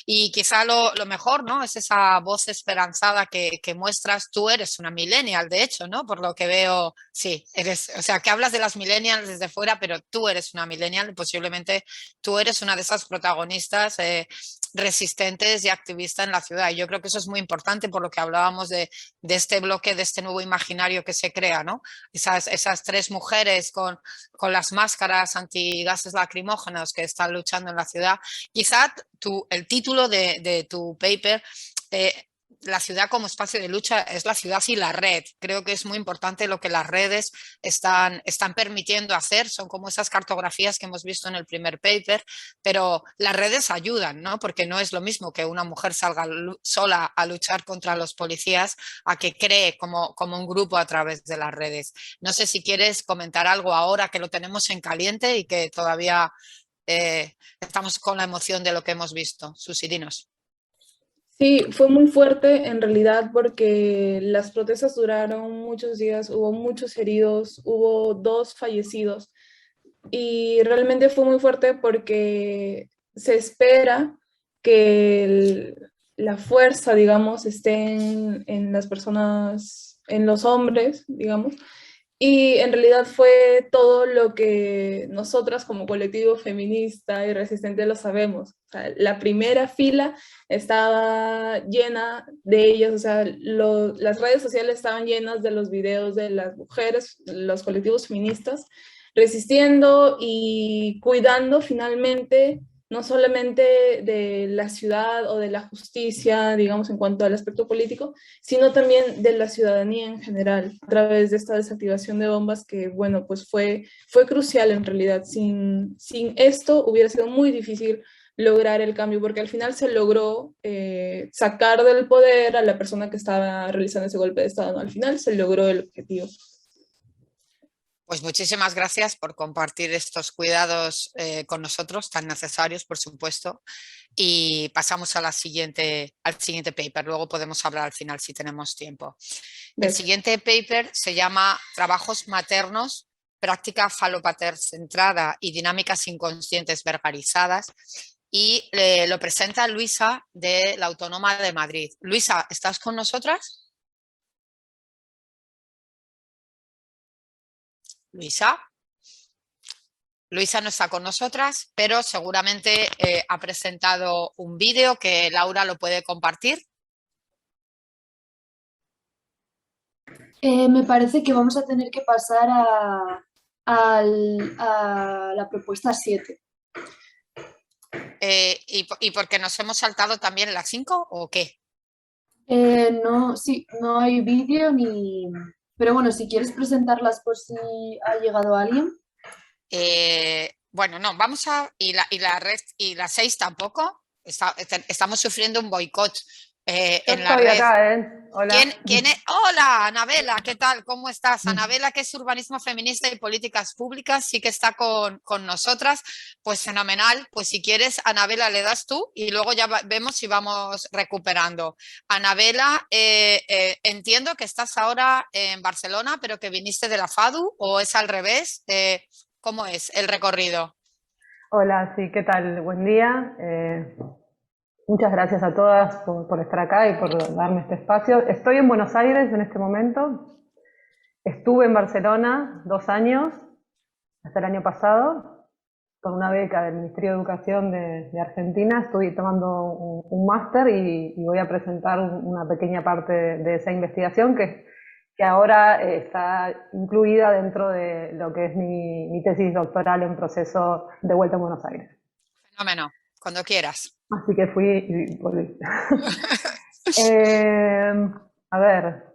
Y quizá lo mejor, ¿no? Es esa voz esperanzada que muestras. Tú eres una millennial, de hecho, ¿no? Por lo que veo, sí, eres, o sea, que hablas de las millennials desde fuera, pero tú eres una millennial y posiblemente tú eres una de esas protagonistas resistentes y activistas en la ciudad. Y yo creo que eso es muy importante por lo que hablábamos de este bloque, de este nuevo imaginario que se crea, ¿no? Esas tres mujeres con las máscaras antigases lacrimógenos que están luchando en la ciudad. Quizá el título de tu paper, la ciudad como espacio de lucha, es la ciudad y la red. Creo que es muy importante lo que las redes están permitiendo hacer. Son como esas cartografías que hemos visto en el primer paper, pero las redes ayudan, ¿no? Porque no es lo mismo que una mujer salga sola a luchar contra los policías a que cree como un grupo a través de las redes. No sé si quieres comentar algo ahora que lo tenemos en caliente y que todavía estamos con la emoción de lo que hemos visto. Susi, dinos. Sí, fue muy fuerte en realidad porque las protestas duraron muchos días, hubo muchos heridos, hubo 2 fallecidos y realmente fue muy fuerte porque se espera que la fuerza, digamos, esté en las personas, en los hombres, digamos, y en realidad fue todo lo que nosotras como colectivo feminista y resistente lo sabemos. O sea, la primera fila estaba llena de ellos, o sea, las redes sociales estaban llenas de los videos de las mujeres, los colectivos feministas, resistiendo y cuidando finalmente no solamente de la ciudad o de la justicia, digamos, en cuanto al aspecto político, sino también de la ciudadanía en general, a través de esta desactivación de bombas que, bueno, pues fue crucial en realidad. Sin esto hubiera sido muy difícil lograr el cambio, porque al final se logró sacar del poder a la persona que estaba realizando ese golpe de Estado, ¿no? Al final se logró el objetivo. Pues muchísimas gracias por compartir estos cuidados con nosotros, tan necesarios, por supuesto. Y pasamos al siguiente paper. Luego podemos hablar al final si tenemos tiempo. El siguiente paper se llama Trabajos maternos, práctica falopatercentrada y dinámicas inconscientes verbalizadas. Y lo presenta Luisa de la Autónoma de Madrid. Luisa, ¿estás con nosotras? Luisa no está con nosotras, pero seguramente ha presentado un vídeo que Laura lo puede compartir. Me parece que vamos a tener que pasar a la propuesta 7. ¿Y porque nos hemos saltado también la 5 o qué? No, sí, no hay vídeo ni... Pero bueno, si quieres presentarlas por si ha llegado alguien. Bueno, no, vamos a... Y la 6 tampoco. Estamos sufriendo un boicot en la red. Acá, Hola. ¿Quién es? Hola, Anabela, ¿qué tal? ¿Cómo estás? Anabela, que es urbanismo feminista y políticas públicas, sí que está con nosotras. Pues fenomenal. Pues si quieres, Anabela, le das tú y luego ya vemos si vamos recuperando. Anabela, entiendo que estás ahora en Barcelona, pero que viniste de la FADU, ¿o es al revés? ¿Cómo es el recorrido? Hola, sí, ¿qué tal? Buen día. Muchas gracias a todas por estar acá y por darme este espacio. Estoy en Buenos Aires en este momento. Estuve en Barcelona 2 años. hasta el año pasado, con una beca del Ministerio de Educación de Argentina, estoy tomando un máster y voy a presentar una pequeña parte de esa investigación que ahora está incluida dentro de lo que es mi tesis doctoral en proceso de vuelta a Buenos Aires. Fenómeno, cuando quieras. Así que fui y volví. A ver.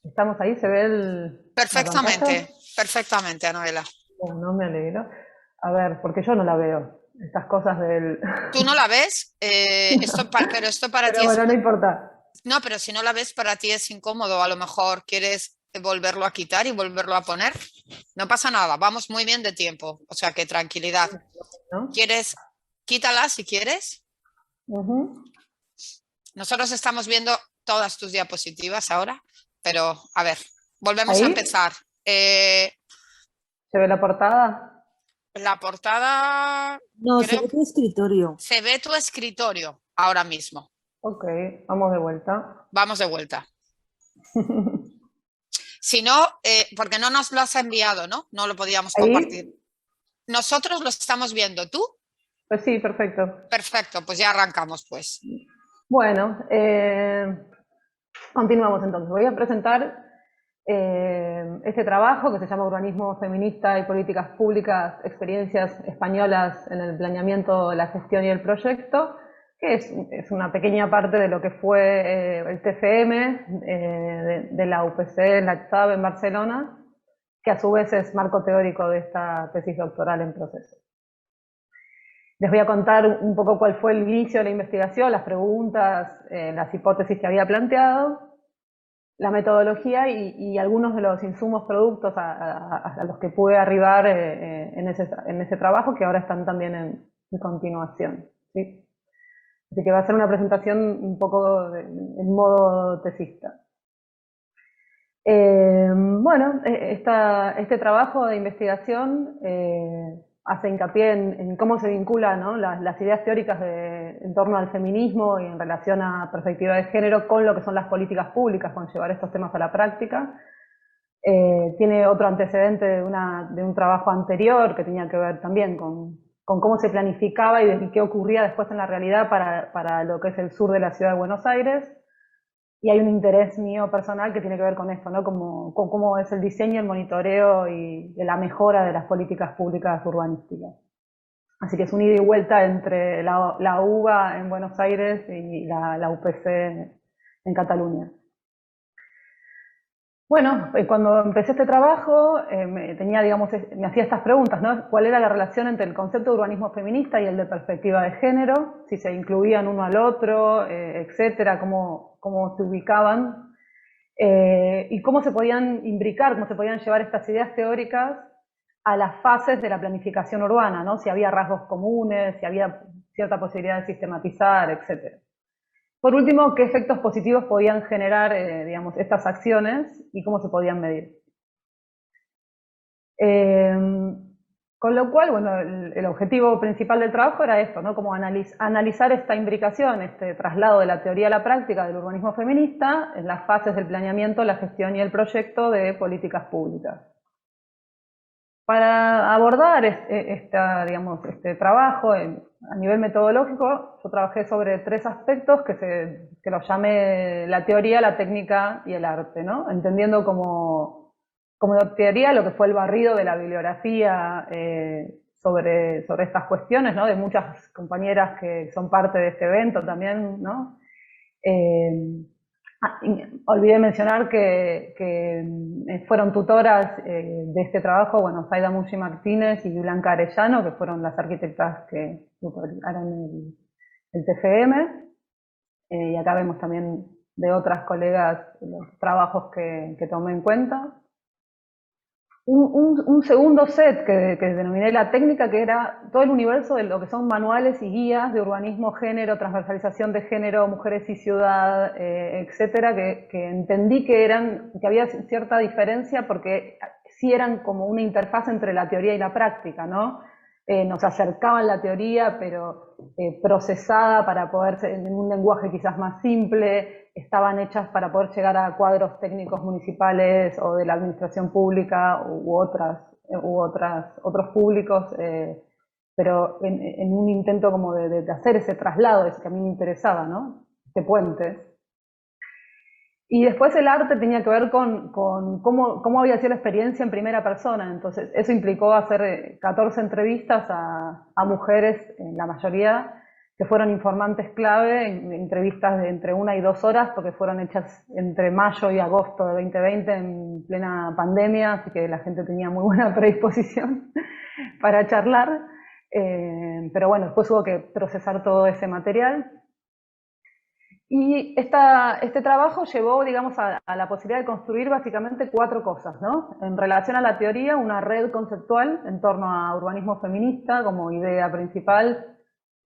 ¿Estamos ahí? ¿Se ve la Perfectamente, pantalla? perfectamente, Anuela. Bueno, me alegro. A ver, porque yo no la veo. Estas cosas del... ¿Tú no la ves? Pero esto para Pero ti es... bueno, no importa. No, pero si no la ves, para ti es incómodo. A lo mejor quieres volverlo a quitar y volverlo a poner. No pasa nada, vamos muy bien de tiempo. O sea que tranquilidad. ¿No? ¿Quieres? Quítala si quieres. Nosotros estamos viendo todas tus diapositivas ahora, pero a ver, volvemos a ¿Ahí? empezar. ¿Se ve la portada? La portada... No, se creo ve tu escritorio. se ve tu escritorio ahora mismo. Ok, vamos de vuelta. Vamos de vuelta. Si no, porque no nos lo has enviado, ¿no? No lo podíamos ¿Ahí? compartir. Nosotros lo estamos viendo. ¿Tú? Pues sí, perfecto. Perfecto, pues ya arrancamos, pues. Bueno, continuamos entonces. Voy a presentar este trabajo que se llama Urbanismo Feminista y Políticas Públicas, Experiencias Españolas en el Planeamiento, la Gestión y el Proyecto, que es una pequeña parte de lo que fue el TFM de la UPC, en la XAB en Barcelona, que a su vez es marco teórico de esta tesis doctoral en proceso. Les voy a contar un poco cuál fue el inicio de la investigación, las preguntas, las hipótesis que había planteado, la metodología y algunos de los insumos, productos a los que pude arribar en ese trabajo, que ahora están también en continuación, ¿sí? Así que va a ser una presentación un poco en modo tesista. Bueno, este trabajo de investigación hace hincapié en cómo se vinculan, ¿no?, las ideas teóricas en torno al feminismo y en relación a perspectiva de género con lo que son las políticas públicas, con llevar estos temas a la práctica. Tiene otro antecedente de un trabajo anterior que tenía que ver también con cómo se planificaba y qué ocurría después en la realidad para lo que es el sur de la ciudad de Buenos Aires. Y hay un interés mío personal que tiene que ver con esto, ¿no? Con cómo es el diseño, el monitoreo y la mejora de las políticas públicas urbanísticas. Así que es un ida y vuelta entre la UBA en Buenos Aires y la UPC en Cataluña. Bueno, cuando empecé este trabajo me hacía estas preguntas, ¿no? ¿Cuál era la relación entre el concepto de urbanismo feminista y el de perspectiva de género? Si se incluían uno al otro, etcétera, cómo se ubicaban, y cómo se podían imbricar, cómo se podían llevar estas ideas teóricas a las fases de la planificación urbana, ¿no? Si había rasgos comunes, si había cierta posibilidad de sistematizar, etcétera. Por último, ¿qué efectos positivos podían generar estas acciones y cómo se podían medir? Con lo cual, bueno, el objetivo principal del trabajo era esto, ¿no? Como analizar esta imbricación, este traslado de la teoría a la práctica del urbanismo feminista en las fases del planeamiento, la gestión y el proyecto de políticas públicas. Para abordar este trabajo a nivel metodológico, yo trabajé sobre 3 aspectos que los llamé la teoría, la técnica y el arte, ¿no? Entendiendo como teoría lo que fue el barrido de la bibliografía sobre estas cuestiones, ¿no? De muchas compañeras que son parte de este evento también, ¿no? Olvidé mencionar que fueron tutoras de este trabajo, bueno, Zaida Mushi Martínez y Blanca Arellano, que fueron las arquitectas que tutoraron el TFM. Y acá vemos también de otras colegas los trabajos que tomé en cuenta. Un segundo set que denominé la técnica, que era todo el universo de lo que son manuales y guías de urbanismo, género, transversalización de género, mujeres y ciudad, etcétera, que entendí que había cierta diferencia porque sí eran como una interfaz entre la teoría y la práctica, ¿no? nos acercaban la teoría, pero procesada para poder ser en un lenguaje quizás más simple, estaban hechas para poder llegar a cuadros técnicos municipales o de la administración pública u otros públicos, pero en un intento como de hacer ese traslado, ese que a mí me interesaba, ¿no? Este puente. Y después el arte tenía que ver con cómo había sido la experiencia en primera persona. Entonces eso implicó hacer 14 entrevistas a mujeres, en la mayoría, que fueron informantes clave, entrevistas de entre 1 y 2 horas, porque fueron hechas entre mayo y agosto de 2020 en plena pandemia, así que la gente tenía muy buena predisposición para charlar. Pero bueno, después hubo que procesar todo ese material. Y este trabajo llevó, digamos, a la posibilidad de construir básicamente 4 cosas, ¿no? En relación a la teoría, una red conceptual en torno a urbanismo feminista como idea principal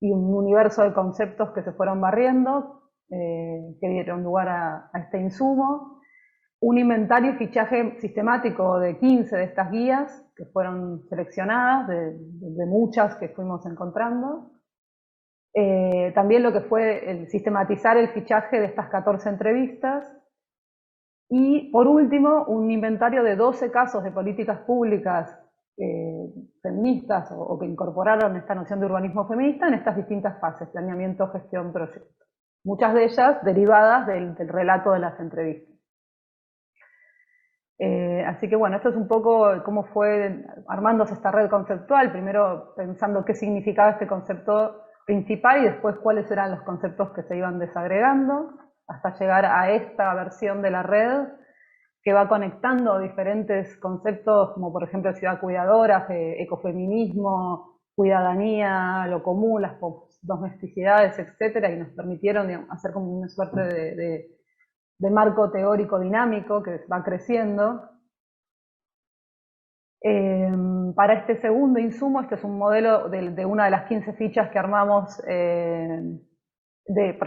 y un universo de conceptos que se fueron barriendo, que dieron lugar a este insumo. Un inventario y fichaje sistemático de 15 de estas guías que fueron seleccionadas, de muchas que fuimos encontrando. También lo que fue el sistematizar el fichaje de estas 14 entrevistas. Y por último, un inventario de 12 casos de políticas públicas feministas o que incorporaron esta noción de urbanismo feminista en estas distintas fases: planeamiento, gestión, proyecto. Muchas de ellas derivadas del relato de las entrevistas. Así que bueno, esto es un poco cómo fue armándose esta red conceptual, primero pensando qué significaba este concepto principal y después cuáles eran los conceptos que se iban desagregando, hasta llegar a esta versión de la red que va conectando diferentes conceptos como por ejemplo ciudad cuidadora, ecofeminismo, cuidadanía, lo común, las domesticidades, etcétera, y nos permitieron, digamos, hacer como una suerte de marco teórico dinámico que va creciendo. Para este segundo insumo, este es un modelo de una de las 15 fichas que armamos, por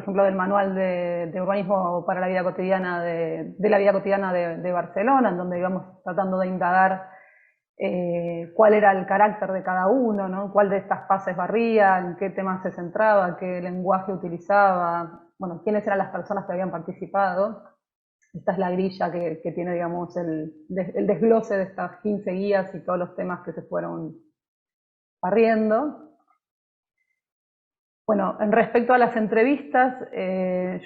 ejemplo, del manual de urbanismo para la vida cotidiana de la vida cotidiana de Barcelona, en donde íbamos tratando de indagar cuál era el carácter de cada uno, ¿no? Cuál de estas fases barría, en qué temas se centraba, qué lenguaje utilizaba, bueno, quiénes eran las personas que habían participado. Esta es la grilla que tiene, digamos, el desglose de estas 15 guías y todos los temas que se fueron barriendo. Bueno, en respecto a las entrevistas,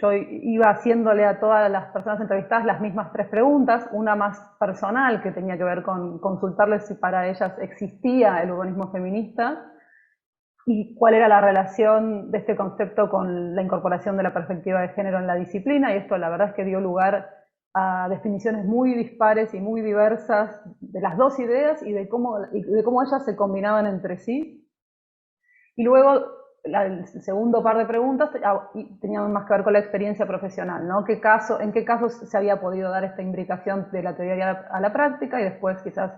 yo iba haciéndole a todas las personas entrevistadas las mismas 3 preguntas, una más personal que tenía que ver con consultarles si para ellas existía el urbanismo feminista y cuál era la relación de este concepto con la incorporación de la perspectiva de género en la disciplina, y esto la verdad es que dio lugar a definiciones muy dispares y muy diversas de las 2 ideas y de cómo ellas se combinaban entre sí. Y luego el segundo par de preguntas tenían más que ver con la experiencia profesional, ¿no? ¿En qué casos se había podido dar esta imbricación de la teoría a la práctica? Y después quizás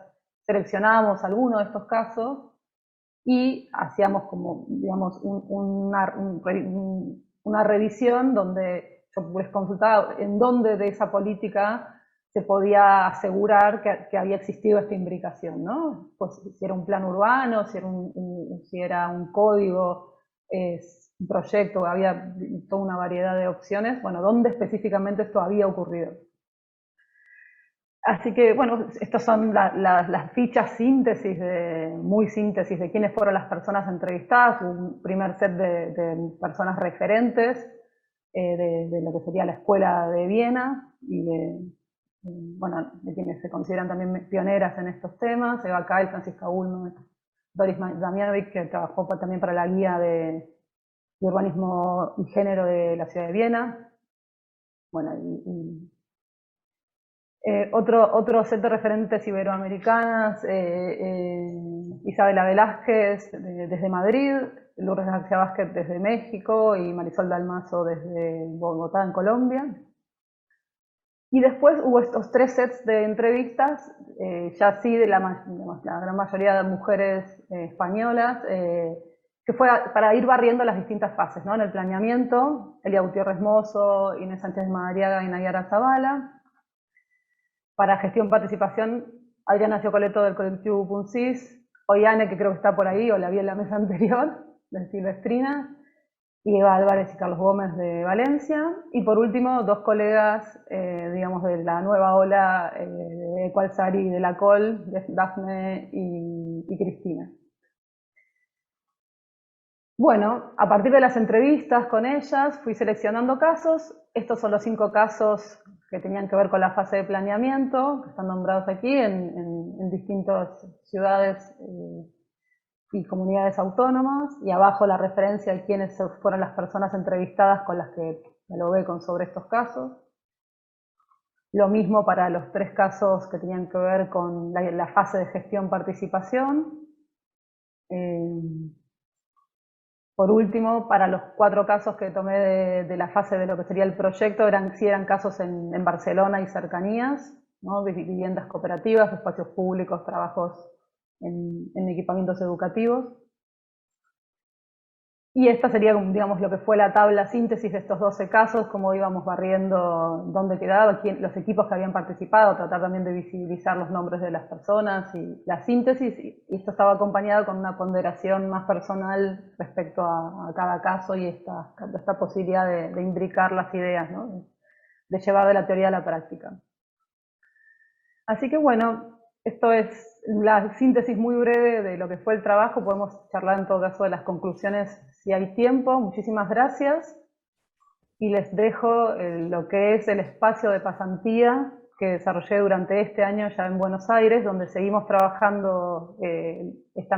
seleccionábamos alguno de estos casos y hacíamos como, digamos, una revisión donde yo les consultaba en dónde de esa política se podía asegurar que había existido esta imbricación, ¿no? Pues si era un plan urbano, si era un código, un proyecto, había toda una variedad de opciones, bueno, dónde específicamente esto había ocurrido. Así que, bueno, estas son las fichas muy síntesis de quiénes fueron las personas entrevistadas, un primer set de personas referentes de lo que sería la Escuela de Viena y de quienes se consideran también pioneras en estos temas: Eva Kail, Franziska Ullmann, Doris Damianovic, que trabajó también para la guía de urbanismo y género de la ciudad de Viena. Bueno, otro set de referentes iberoamericanas: Isabela Velázquez desde Madrid, Lourdes García Vázquez desde México y Marisol Dalmazo desde Bogotá, en Colombia. Y después hubo estos 3 sets de entrevistas, ya sí de la gran mayoría de mujeres españolas, que fue para ir barriendo las distintas fases, ¿no? En el planeamiento, Elia Gutiérrez Mozo, Inés Sánchez Madariaga y Nayara Zavala. Para gestión participación, Adriana Ciocoletto del colectivo Puncis, Ollane, que creo que está por ahí, o la vi en la mesa anterior, de Silvestrina, y Eva Álvarez y Carlos Gómez de Valencia, y por último, dos colegas, digamos, de la nueva ola de Equalsari y de la COL, Dafne y Cristina. Bueno, a partir de las entrevistas con ellas fui seleccionando casos. Estos son los 5 casos que tenían que ver con la fase de planeamiento, que están nombrados aquí en distintas ciudades y comunidades autónomas, y abajo la referencia de quiénes fueron las personas entrevistadas con las que dialogué sobre estos casos. Lo mismo para los 3 casos que tenían que ver con la fase de gestión-participación. Por último, para los 4 casos que tomé de la fase de lo que sería el proyecto, sí eran casos en Barcelona y cercanías, ¿no? Viviendas cooperativas, espacios públicos, trabajos en equipamientos educativos. Y esta sería, digamos, lo que fue la tabla síntesis de estos 12 casos, cómo íbamos barriendo dónde quedaba, los equipos que habían participado, tratar también de visibilizar los nombres de las personas y la síntesis, y esto estaba acompañado con una ponderación más personal respecto a cada caso y esta posibilidad de imbricar las ideas, ¿no? De llevar de la teoría a la práctica. Así que bueno, esto es la síntesis muy breve de lo que fue el trabajo. Podemos charlar en todo caso de las conclusiones si hay tiempo. Muchísimas gracias. Y les dejo lo que es el espacio de pasantía que desarrollé durante este año ya en Buenos Aires, donde seguimos trabajando este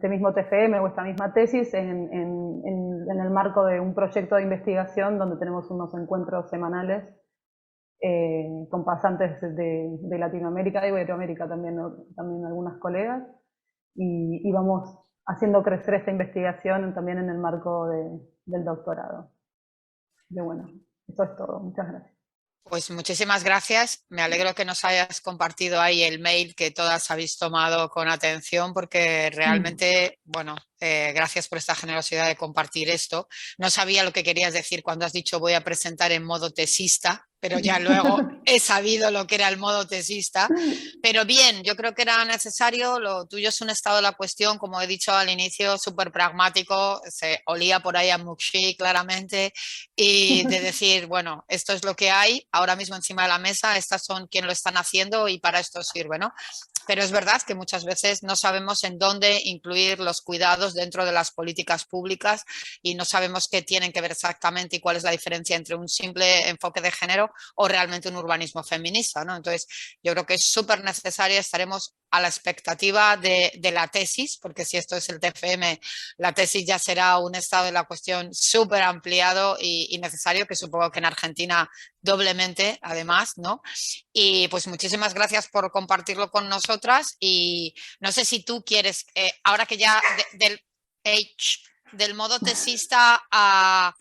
mismo TFM o esta misma tesis en el marco de un proyecto de investigación donde tenemos unos encuentros semanales con pasantes de Latinoamérica, de Iberoamérica también algunas colegas, y vamos haciendo crecer esta investigación también en el marco del doctorado. Y bueno, eso es todo. Muchas gracias. Pues muchísimas gracias. Me alegro que nos hayas compartido ahí el mail que todas habéis tomado con atención, porque realmente, bueno, gracias por esta generosidad de compartir esto. No sabía lo que querías decir cuando has dicho voy a presentar en modo tesista, pero ya luego he sabido lo que era el modo tesista. Pero bien, yo creo que era necesario. Lo tuyo es un estado de la cuestión, como he dicho al inicio, súper pragmático. Se olía por ahí a Mukshi claramente, y de decir, bueno, esto es lo que hay ahora mismo encima de la mesa, estas son quienes lo están haciendo y para esto sirve, ¿no? Pero es verdad que muchas veces no sabemos en dónde incluir los cuidados dentro de las políticas públicas y no sabemos qué tienen que ver exactamente y cuál es la diferencia entre un simple enfoque de género o realmente un urbanismo feminista, ¿no? Entonces, yo creo que es súper necesario. Estaremos a la expectativa de la tesis, porque si esto es el TFM, la tesis ya será un estado de la cuestión súper ampliado y necesario, que supongo que en Argentina doblemente, además, ¿no? Y pues muchísimas gracias por compartirlo con nosotras, y no sé si tú quieres, ahora que ya del modo tesista a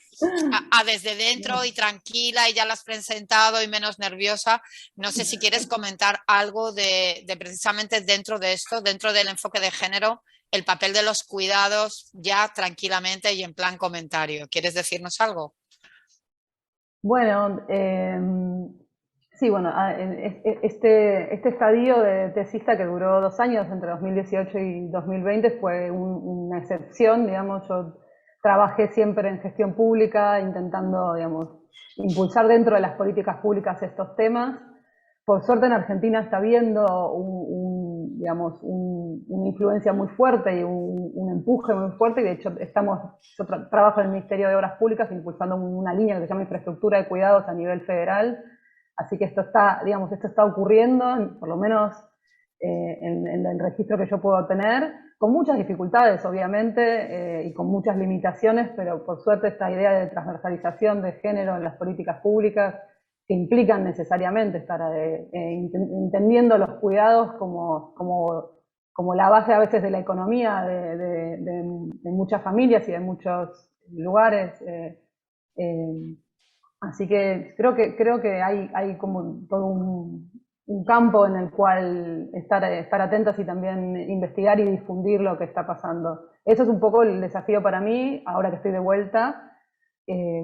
desde dentro y tranquila, y ya la has presentado y menos nerviosa, no sé si quieres comentar algo de precisamente dentro de esto, dentro del enfoque de género, el papel de los cuidados, ya tranquilamente y en plan comentario. ¿Quieres decirnos algo? Bueno, sí, bueno, este estadio de tesista que duró 2 años, entre 2018 y 2020, fue una excepción, digamos. Yo trabajé siempre en gestión pública, intentando, digamos, impulsar dentro de las políticas públicas estos temas. Por suerte en Argentina está habiendo digamos, una influencia muy fuerte y un empuje muy fuerte, y de hecho yo trabajo en el Ministerio de Obras Públicas impulsando una línea que se llama Infraestructura de Cuidados a nivel federal. Así que esto está ocurriendo, por lo menos en el registro que yo puedo tener, con muchas dificultades, obviamente, y con muchas limitaciones, pero por suerte esta idea de transversalización de género en las políticas públicas, que implican necesariamente estar entendiendo los cuidados como la base a veces de la economía de muchas familias y de muchos lugares. Así que creo que hay como todo un campo en el cual estar atentos y también investigar y difundir lo que está pasando. Eso es un poco el desafío para mí, ahora que estoy de vuelta.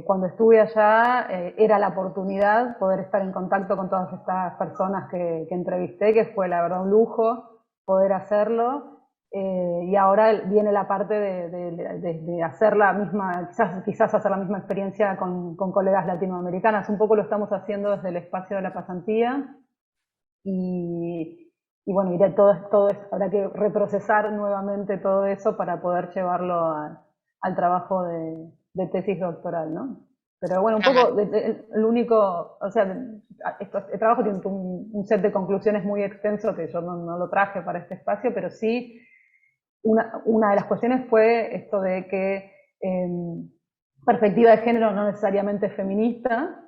Cuando estuve allá era la oportunidad poder estar en contacto con todas estas personas que entrevisté, que fue la verdad un lujo poder hacerlo. y ahora viene la parte de hacer la misma, quizás hacer la misma experiencia con colegas latinoamericanas. Un poco lo estamos haciendo desde el espacio de la pasantía y bueno, habrá que reprocesar nuevamente todo eso para poder llevarlo al trabajo de tesis doctoral, ¿no? Pero bueno, un poco, el único, o sea, el trabajo tiene un set de conclusiones muy extenso que yo no lo traje para este espacio, pero sí, una de las cuestiones fue esto de que perspectiva de género no necesariamente es feminista,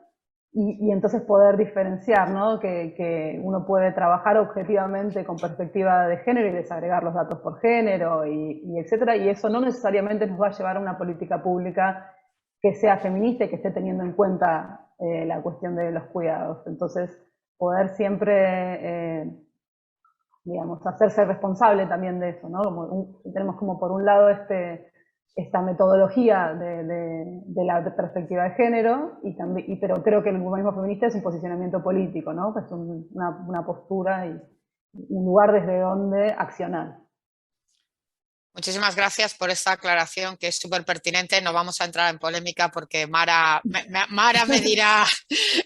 y entonces poder diferenciar, ¿no? Que uno puede trabajar objetivamente con perspectiva de género y desagregar los datos por género y etcétera, y eso no necesariamente nos va a llevar a una política pública que sea feminista y que esté teniendo en cuenta la cuestión de los cuidados. Entonces, poder siempre, digamos, hacerse responsable también de eso, ¿no? Tenemos como por un lado esta metodología de la perspectiva de género, pero creo que el humanismo feminista es un posicionamiento político, ¿no? Es una postura y un lugar desde donde accionar. Muchísimas gracias por esta aclaración que es súper pertinente. No vamos a entrar en polémica porque Mara me dirá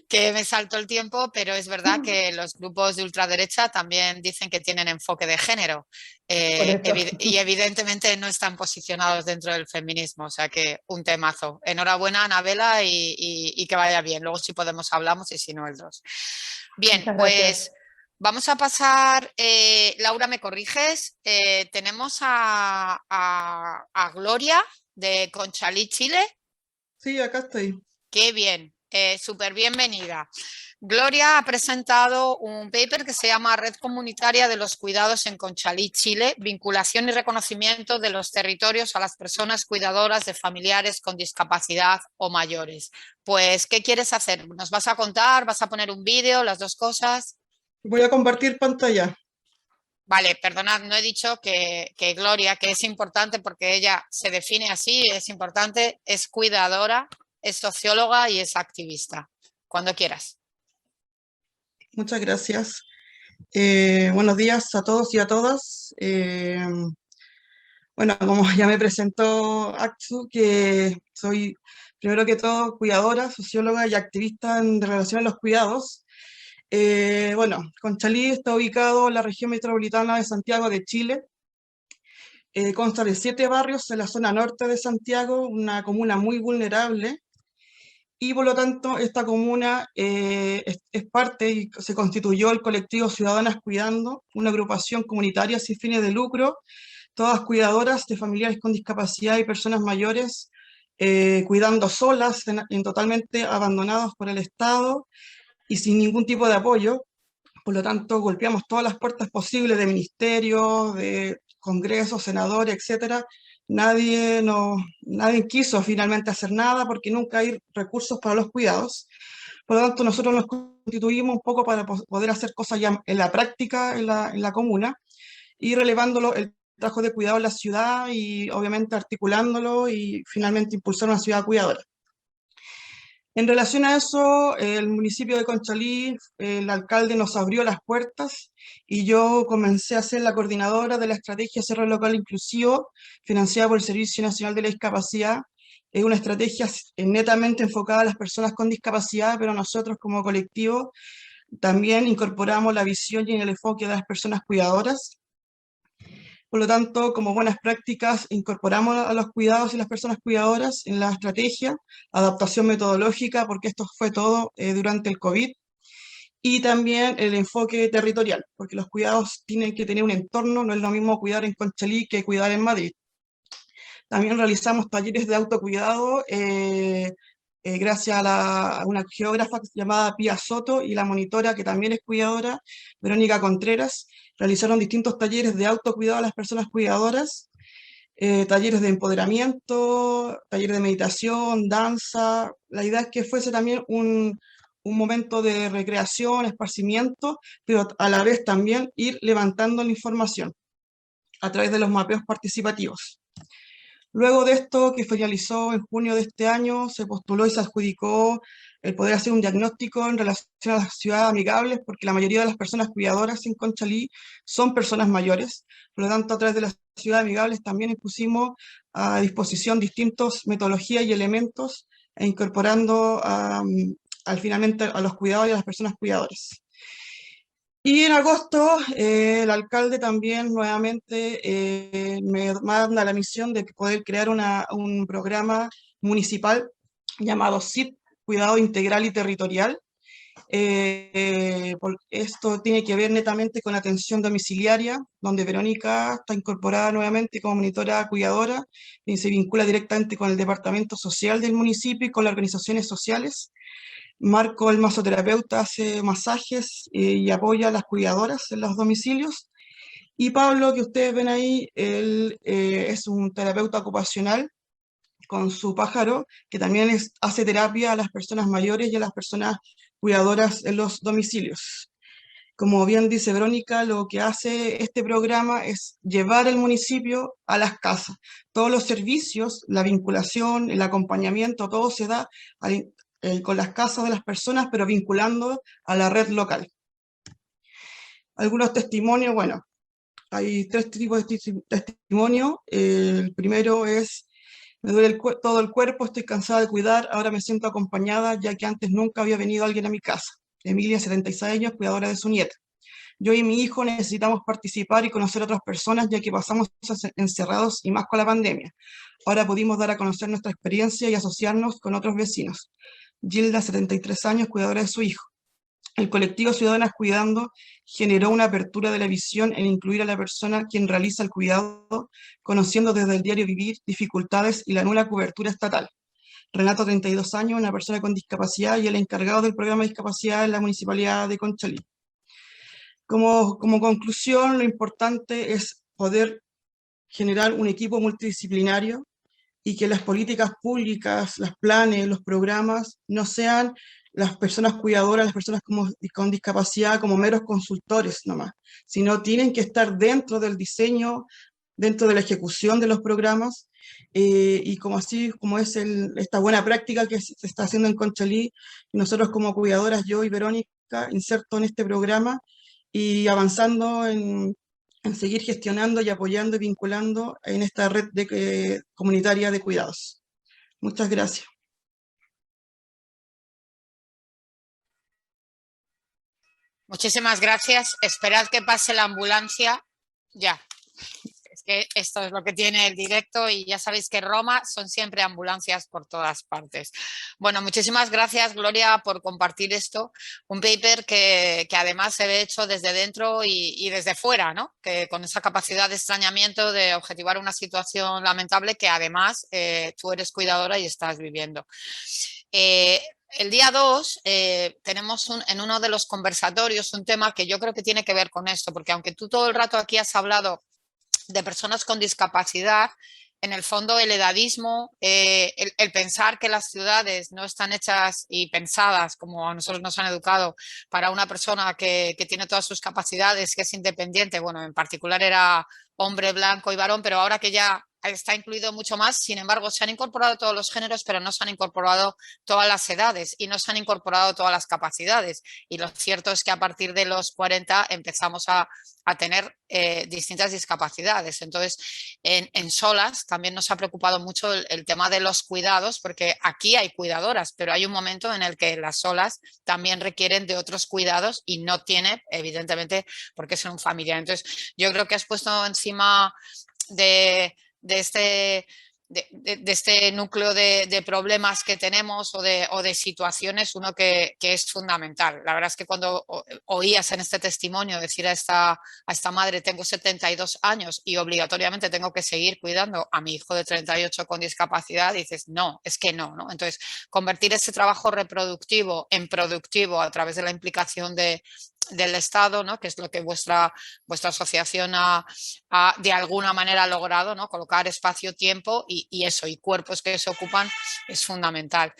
que me salto el tiempo, pero es verdad que los grupos de ultraderecha también dicen que tienen enfoque de género y evidentemente no están posicionados dentro del feminismo, o sea que un temazo. Enhorabuena, Anabela, y que vaya bien. Luego si podemos hablamos y si no, el 2. Bien, pues vamos a pasar, Laura, ¿me corriges? Tenemos a Gloria de Conchalí, Chile. Sí, acá estoy. Qué bien, súper bienvenida. Gloria ha presentado un paper que se llama Red Comunitaria de los Cuidados en Conchalí, Chile, vinculación y reconocimiento de los territorios a las personas cuidadoras de familiares con discapacidad o mayores. Pues, ¿qué quieres hacer? ¿Nos vas a contar? ¿Vas a poner un vídeo? ¿Las dos cosas? Voy a compartir pantalla. Vale, perdonad, no he dicho que Gloria, que es importante porque ella se define así, es importante, es cuidadora, es socióloga y es activista. Cuando quieras. Muchas gracias. Buenos días a todos y a todas. Bueno, como ya me presentó Aksu, que soy primero que todo cuidadora, socióloga y activista en relación a los cuidados. Bueno, Conchalí está ubicado en la región metropolitana de Santiago de Chile. Consta de 7 barrios en la zona norte de Santiago, una comuna muy vulnerable. Y por lo tanto, esta comuna es parte y se constituyó el colectivo Ciudadanas Cuidando, una agrupación comunitaria sin fines de lucro, todas cuidadoras de familiares con discapacidad y personas mayores, cuidando solas, totalmente abandonados por el Estado y sin ningún tipo de apoyo. Por lo tanto, golpeamos todas las puertas posibles de ministerios, de congresos, senadores, etcétera. Nadie quiso finalmente hacer nada porque nunca hay recursos para los cuidados. Por lo tanto, nosotros nos constituimos un poco para poder hacer cosas ya en la práctica, en la comuna, y relevándolo el trabajo de cuidado en la ciudad y obviamente articulándolo y finalmente impulsar una ciudad cuidadora. En relación a eso, el municipio de Conchalí, el alcalde nos abrió las puertas y yo comencé a ser la coordinadora de la estrategia Cerro Local Inclusivo, financiada por el Servicio Nacional de la Discapacidad. Es una estrategia netamente enfocada a las personas con discapacidad, pero nosotros como colectivo también incorporamos la visión y el enfoque de las personas cuidadoras. Por lo tanto, como buenas prácticas, incorporamos a los cuidados y las personas cuidadoras en la estrategia, adaptación metodológica, porque esto fue todo durante el COVID, y también el enfoque territorial, porque los cuidados tienen que tener un entorno, no es lo mismo cuidar en Conchalí que cuidar en Madrid. También realizamos talleres de autocuidado, gracias a una geógrafa llamada Pía Soto y la monitora, que también es cuidadora, Verónica Contreras. Realizaron distintos talleres de autocuidado a las personas cuidadoras, talleres de empoderamiento, talleres de meditación, danza. La idea es que fuese también un momento de recreación, esparcimiento, pero a la vez también ir levantando la información a través de los mapeos participativos. Luego de esto, que finalizó en junio de este año, se postuló y se adjudicó el poder hacer un diagnóstico en relación a las ciudades amigables, porque la mayoría de las personas cuidadoras en Conchalí son personas mayores. Por lo tanto, a través de las ciudades amigables también pusimos a disposición distintas metodologías y elementos, e incorporando finalmente a los cuidados y a las personas cuidadoras. Y en agosto, el alcalde también nuevamente me manda la misión de poder crear un programa municipal llamado SIT, Cuidado Integral y Territorial. Esto tiene que ver netamente con atención domiciliaria, donde Verónica está incorporada nuevamente como monitora cuidadora y se vincula directamente con el departamento social del municipio y con las organizaciones sociales. Marco, el masoterapeuta, hace masajes y apoya a las cuidadoras en los domicilios. Y Pablo, que ustedes ven ahí, él es un terapeuta ocupacional con su pájaro, que también hace terapia a las personas mayores y a las personas cuidadoras en los domicilios. Como bien dice Verónica, lo que hace este programa es llevar el municipio a las casas. Todos los servicios, la vinculación, el acompañamiento, todo se da con las casas de las personas, pero vinculando a la red local. Algunos testimonios, bueno, hay 3 tipos de testimonio. El primero es: me duele todo el cuerpo, estoy cansada de cuidar, ahora me siento acompañada, ya que antes nunca había venido alguien a mi casa. Emilia, 76 años, cuidadora de su nieta. Yo y mi hijo necesitamos participar y conocer a otras personas, ya que pasamos encerrados y más con la pandemia. Ahora pudimos dar a conocer nuestra experiencia y asociarnos con otros vecinos. Gilda, 73 años, cuidadora de su hijo. El colectivo Ciudadanas Cuidando generó una apertura de la visión en incluir a la persona quien realiza el cuidado, conociendo desde el diario vivir dificultades y la nula cobertura estatal. Renato, 32 años, una persona con discapacidad y el encargado del programa de discapacidad en la Municipalidad de Conchalí. Como conclusión, lo importante es poder generar un equipo multidisciplinario y que las políticas públicas, los planes, los programas, no sean las personas cuidadoras, las personas con discapacidad como meros consultores nomás, sino tienen que estar dentro del diseño, dentro de la ejecución de los programas, y como es esta buena práctica que se está haciendo en Conchalí, y nosotros como cuidadoras, yo y Verónica, inserto en este programa y avanzando en seguir gestionando y apoyando y vinculando en esta red comunitaria de cuidados. Muchas gracias. Muchísimas gracias. Esperad que pase la ambulancia. Ya. Es que esto es lo que tiene el directo y ya sabéis que Roma son siempre ambulancias por todas partes. Bueno, muchísimas gracias, Gloria, por compartir esto. Un paper que además se ve hecho desde dentro y desde fuera, ¿no? Que con esa capacidad de extrañamiento de objetivar una situación lamentable que además tú eres cuidadora y estás viviendo. El día 2 tenemos en uno de los conversatorios un tema que yo creo que tiene que ver con esto, porque aunque tú todo el rato aquí has hablado de personas con discapacidad, en el fondo el edadismo, el pensar que las ciudades no están hechas y pensadas como a nosotros nos han educado para una persona que tiene todas sus capacidades, que es independiente, bueno, en particular era hombre, blanco y varón, pero ahora que ya está incluido mucho más, sin embargo, se han incorporado todos los géneros, pero no se han incorporado todas las edades y no se han incorporado todas las capacidades. Y lo cierto es que a partir de los 40 empezamos a tener distintas discapacidades. Entonces, en Solas también nos ha preocupado mucho el tema de los cuidados, porque aquí hay cuidadoras, pero hay un momento en el que las Solas también requieren de otros cuidados y no tiene, evidentemente, por qué ser un familiar. Entonces, yo creo que has puesto encima de este núcleo de problemas que tenemos o de situaciones, uno que es fundamental. La verdad es que cuando oías en este testimonio decir a esta madre, tengo 72 años y obligatoriamente tengo que seguir cuidando a mi hijo de 38 con discapacidad, dices, no, es que no, ¿no? Entonces, convertir ese trabajo reproductivo en productivo a través de la implicación del Estado, ¿no? Que es lo que vuestra asociación ha de alguna manera logrado, ¿no? Colocar espacio-tiempo y eso, y cuerpos que se ocupan es fundamental.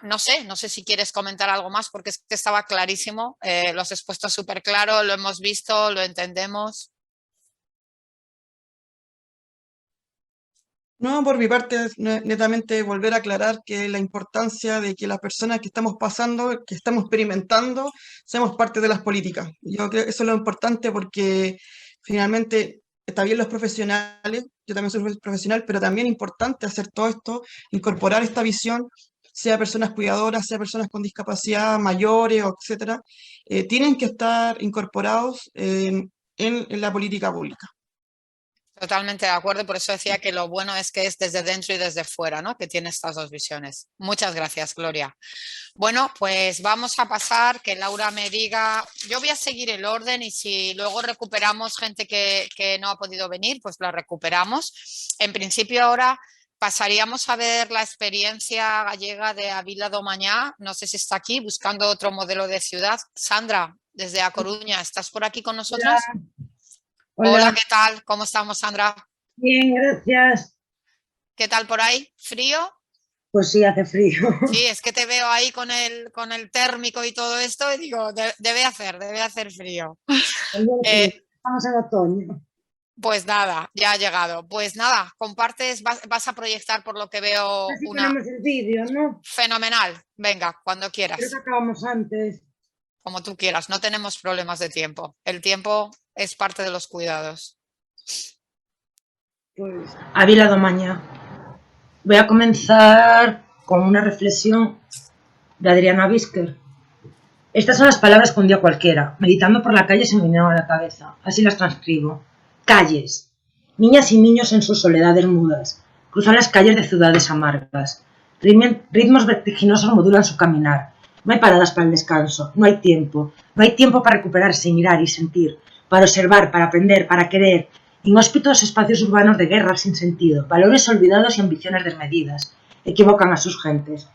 No sé si quieres comentar algo más, porque es que estaba clarísimo, lo has expuesto súper claro, lo hemos visto, lo entendemos. No, por mi parte, es netamente volver a aclarar que la importancia de que las personas que estamos pasando, que estamos experimentando, seamos parte de las políticas. Yo creo que eso es lo importante porque finalmente está bien los profesionales, yo también soy profesional, pero también es importante hacer todo esto, incorporar esta visión, sea personas cuidadoras, sea personas con discapacidad mayores, etcétera, tienen que estar incorporados en la política pública. Totalmente de acuerdo, y por eso decía que lo bueno es que es desde dentro y desde fuera, ¿no? Que tiene estas dos visiones. Muchas gracias, Gloria. Bueno, pues vamos a pasar, que Laura me diga, yo voy a seguir el orden y si luego recuperamos gente que no ha podido venir, pues la recuperamos. En principio ahora pasaríamos a ver la experiencia gallega de Ávila Domañá, no sé si está aquí, buscando otro modelo de ciudad. Sandra, desde A Coruña, ¿estás por aquí con nosotros? Hola, Hola, ¿qué tal? ¿Cómo estamos, Sandra? bien, gracias. ¿Qué tal por ahí? ¿Frío? Pues sí, hace frío. Sí, es que te veo ahí con el térmico y todo esto y digo, debe hacer frío. Estamos en otoño. Pues nada, ya ha llegado. Pues nada, compartes, vas a proyectar por lo que veo Así una... ponemos el vídeo, ¿no? Fenomenal. Venga, cuando Creo quieras, que acabamos antes. como tú quieras, no tenemos problemas de tiempo. El tiempo es parte de los cuidados. Pues Ávila Domañá. Voy a comenzar con una reflexión de Adriana Bisker. Estas son las palabras que un día cualquiera, meditando por la calle, se me vinieron a la cabeza. Así las transcribo. Calles. Niñas y niños en sus soledades mudas. Cruzan las calles de ciudades amargas. Ritmos vertiginosos modulan su caminar. No hay paradas para el descanso, no hay tiempo. No hay tiempo para recuperarse y mirar y sentir, para observar, para aprender, para querer. Inhóspitos espacios urbanos de guerras sin sentido, valores olvidados y ambiciones desmedidas. Equivocan a sus gentes.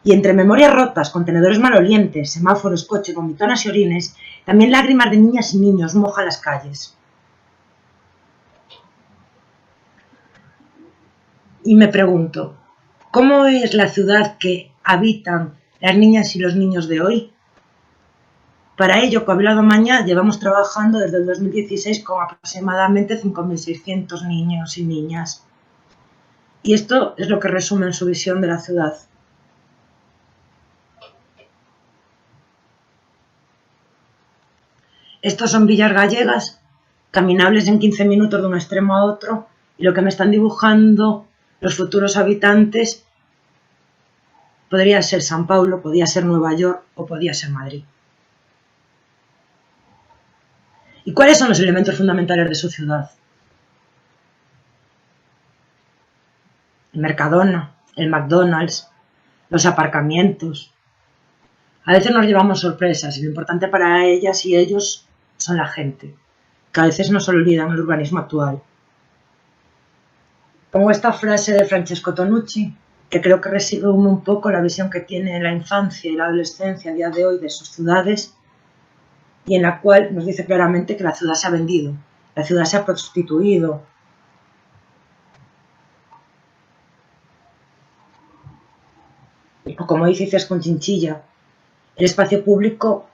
Y entre memorias rotas, contenedores malolientes, semáforos, coches, vomitonas y orines, también lágrimas de niñas y niños mojan las calles. Y me pregunto, ¿cómo es la ciudad que habitan las niñas y los niños de hoy? Para ello, con Ávila Domañá llevamos trabajando desde el 2016 con aproximadamente 5.600 niños y niñas. Y esto es lo que resume en su visión de la ciudad. Estos son villas gallegas, caminables en 15 minutos de un extremo a otro, y lo que me están dibujando los futuros habitantes podría ser San Paulo, podría ser Nueva York o podría ser Madrid. ¿Y cuáles son los elementos fundamentales de su ciudad? El Mercadona, el McDonald's, los aparcamientos. A veces nos llevamos sorpresas y lo importante para ellas y ellos son la gente, que a veces nos olvidan el urbanismo actual. Pongo esta frase de Francesco Tonucci, que creo que resume un poco la visión que tiene la infancia y la adolescencia a día de hoy de sus ciudades, y en la cual nos dice claramente que la ciudad se ha vendido, la ciudad se ha prostituido. O como dice Izaskun Chinchilla, el espacio público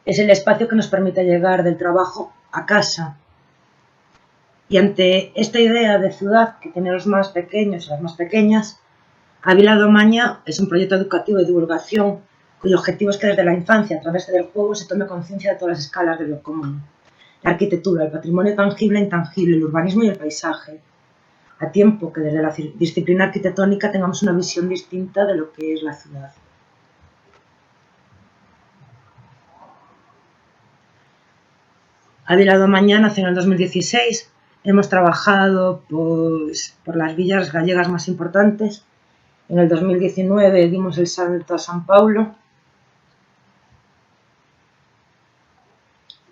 es el espacio que nos permite llegar del trabajo a casa. Y ante esta idea de ciudad que tiene los más pequeños y las más pequeñas, Ávila Domañá es un proyecto educativo de divulgación cuyo objetivo es que desde la infancia, a través del juego, se tome conciencia de todas las escalas de lo común. La arquitectura, el patrimonio tangible e intangible, el urbanismo y el paisaje. A tiempo que desde la disciplina arquitectónica tengamos una visión distinta de lo que es la ciudad. Ávila Domañá nació en el 2016. Hemos trabajado por las villas gallegas más importantes. En el 2019 dimos el salto a San Paulo.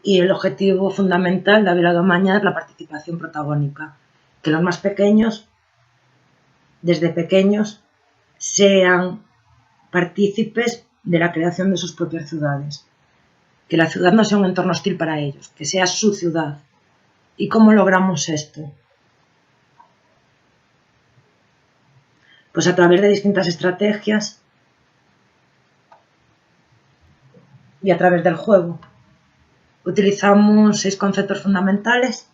Y el objetivo fundamental de Ávila Domañá es la participación protagónica. Que los más pequeños, desde pequeños, sean partícipes de la creación de sus propias ciudades. Que la ciudad no sea un entorno hostil para ellos, que sea su ciudad. ¿Y cómo logramos esto? Pues a través de distintas estrategias y a través del juego. Utilizamos 6 conceptos fundamentales.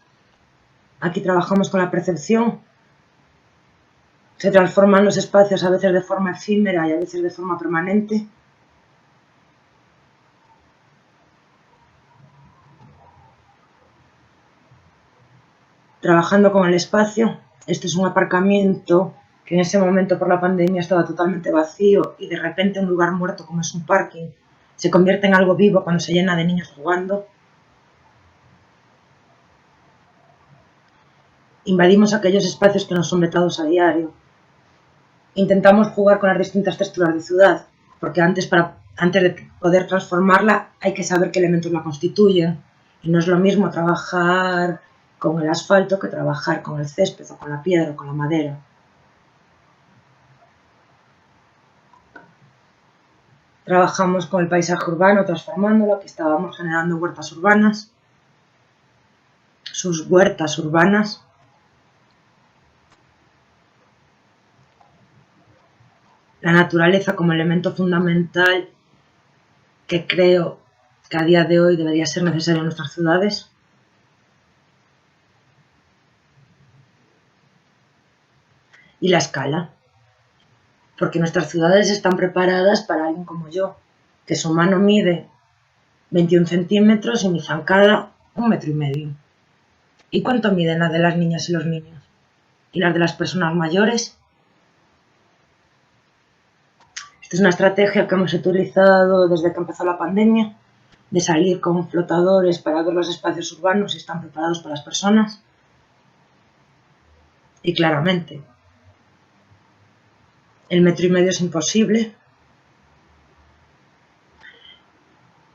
Aquí trabajamos con la percepción, Se transforman los espacios a veces de forma efímera y a veces de forma permanente. Trabajando con el espacio, este es un aparcamiento que en ese momento por la pandemia estaba totalmente vacío y de repente un lugar muerto como es un parking se convierte en algo vivo cuando se llena de niños jugando. Invadimos aquellos espacios que nos son vetados a diario. Intentamos jugar con las distintas texturas de ciudad, porque antes de poder transformarla hay que saber qué elementos la constituyen. Y no es lo mismo trabajar con el asfalto que trabajar con el césped o con la piedra o con la madera. Trabajamos con el paisaje urbano, transformándolo, aquí estábamos generando huertas urbanas, sus huertas urbanas. La naturaleza como elemento fundamental que creo que a día de hoy debería ser necesario en nuestras ciudades. Y la escala, porque nuestras ciudades están preparadas para alguien como yo, que su mano mide 21 centímetros y mi zancada 1,5 metros. ¿Y cuánto miden las de las niñas y los niños? ¿Y las de las personas mayores? Esta es una estrategia que hemos utilizado desde que empezó la pandemia, de salir con flotadores para ver los espacios urbanos si están preparados para las personas. Y claramente, el 1,5 metros es imposible.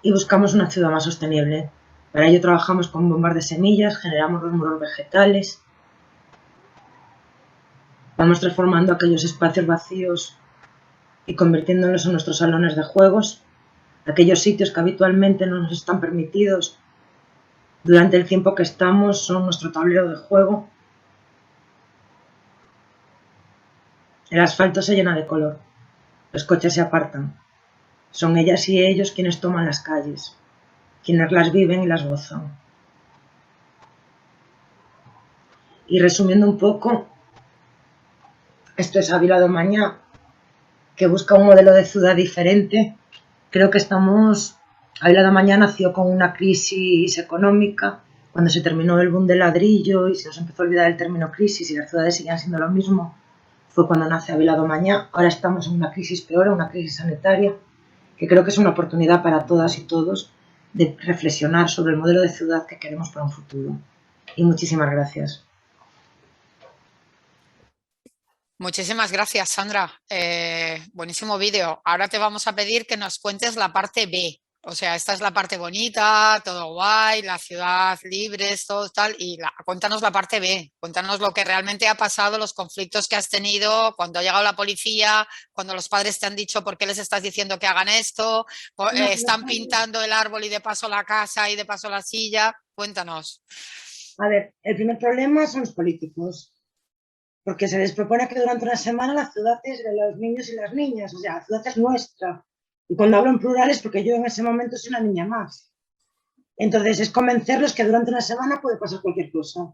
Y buscamos una ciudad más sostenible. Para ello trabajamos con bombas de semillas, generamos los muros vegetales. Vamos transformando aquellos espacios vacíos y convirtiéndolos en nuestros salones de juegos, aquellos sitios que habitualmente no nos están permitidos. Durante el tiempo que estamos son nuestro tablero de juego. El asfalto se llena de color, los coches se apartan. Son ellas y ellos quienes toman las calles, quienes las viven y las gozan. Y resumiendo un poco, esto es Ávila Domañá, que busca un modelo de ciudad diferente. Creo que Ávila Domañá nació con una crisis económica, cuando se terminó el boom del ladrillo y se nos empezó a olvidar el término crisis y las ciudades seguían siendo lo mismo. Fue cuando nace Ávila Domañá. Ahora estamos en una crisis peor, una crisis sanitaria, que creo que es una oportunidad para todas y todos de reflexionar sobre el modelo de ciudad que queremos para un futuro. Y muchísimas gracias. Muchísimas gracias, Sandra. Buenísimo vídeo. Ahora te vamos a pedir que nos cuentes la parte B. O sea, esta es la parte bonita, todo guay, la ciudad libre, todo tal. Y cuéntanos la parte B. Cuéntanos lo que realmente ha pasado, los conflictos que has tenido, cuando ha llegado la policía, cuando los padres te han dicho por qué les estás diciendo que hagan esto, están pintando el árbol y de paso la casa y de paso la silla. Cuéntanos. A ver, el primer problema son los políticos. Porque se les propone que durante una semana la ciudad es de los niños y las niñas, o sea, la ciudad es nuestra. Y cuando hablo en plural es porque yo en ese momento soy una niña más. Entonces es convencerlos que durante una semana puede pasar cualquier cosa.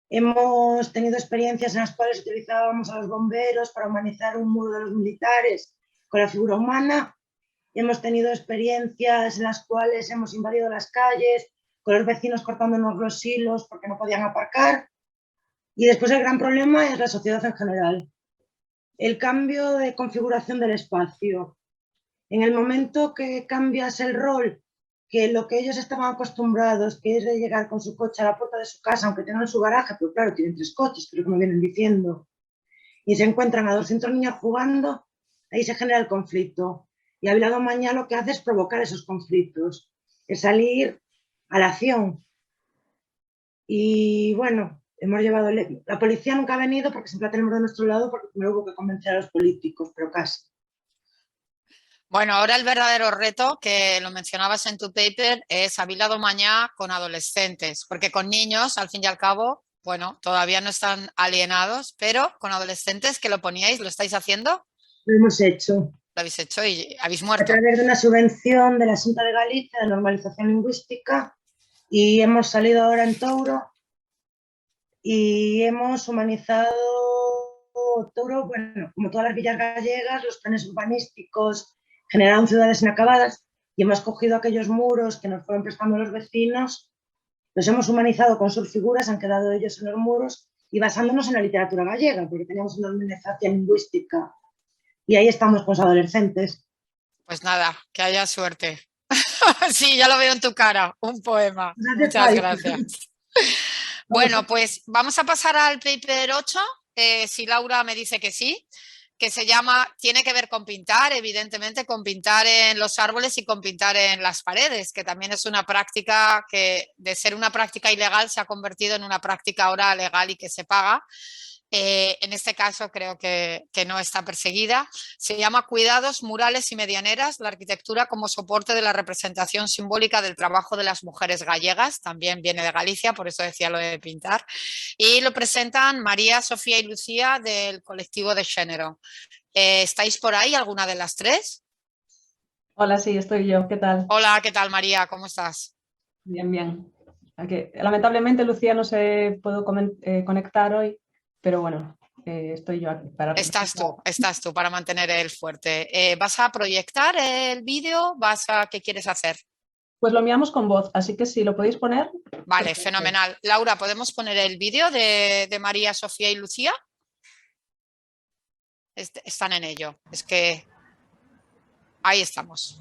Hemos tenido experiencias en las cuales utilizábamos a los bomberos para humanizar un muro de los militares con la figura humana. Hemos tenido experiencias en las cuales hemos invadido las calles con los vecinos cortándonos los hilos porque no podían aparcar. Y después el gran problema es la sociedad en general. El cambio de configuración del espacio. En el momento que cambias el rol, que lo que ellos estaban acostumbrados, que es de llegar con su coche a la puerta de su casa, aunque tengan su garaje, pero claro, tienen 3 coches, pero como vienen diciendo, y se encuentran a 200 niños jugando, ahí se genera el conflicto. Y Ávila Domañá lo que hace es provocar esos conflictos, es salir a la acción. Y bueno, hemos llevado... La policía nunca ha venido porque siempre la tenemos de nuestro lado porque primero hubo que convencer a los políticos, pero casi. Bueno, ahora el verdadero reto, que lo mencionabas en tu paper, es Ávila Domañá con adolescentes, porque con niños, al fin y al cabo, bueno, todavía no están alienados, pero con adolescentes que lo poníais, ¿lo estáis haciendo? Lo hemos hecho. Lo habéis hecho y habéis muerto. A través de una subvención de la Xunta de Galicia de normalización lingüística y hemos salido ahora en Touro y hemos humanizado Touro, bueno, como todas las villas gallegas, los planes urbanísticos generaron ciudades inacabadas y hemos cogido aquellos muros que nos fueron prestando los vecinos, los hemos humanizado con sus figuras, han quedado ellos en los muros y basándonos en la literatura gallega, porque teníamos una organización lingüística y ahí estamos con los adolescentes. Pues nada, que haya suerte. Sí, ya lo veo en tu cara, un poema. Muchas gracias. Bueno, pues vamos a pasar al paper 8, si Laura me dice que sí, que se llama, tiene que ver con pintar, evidentemente, con pintar en los árboles y con pintar en las paredes, que también es una práctica que de ser una práctica ilegal se ha convertido en una práctica ahora legal y que se paga. En este caso creo que no está perseguida. Se llama Cuidados, murales y medianeras, la arquitectura como soporte de la representación simbólica del trabajo de las mujeres gallegas. También viene de Galicia, por eso decía lo de pintar. Y lo presentan María, Sofía y Lucía del colectivo de género. ¿Estáis por ahí, alguna de las tres? Hola, sí, estoy yo. ¿Qué tal? Hola, ¿qué tal, María? ¿Cómo estás? Bien, bien. Aquí, lamentablemente, Lucía no se pudo conectar hoy, pero bueno, estoy yo aquí para... Estás tú para mantener el fuerte. ¿Vas a proyectar el vídeo? ¿Qué quieres hacer? Pues lo enviamos con voz, así que si lo podéis poner... Vale, perfecto. fenomenal. Laura, ¿podemos poner el vídeo de María, Sofía y Lucía? Están en ello. Es que ahí estamos.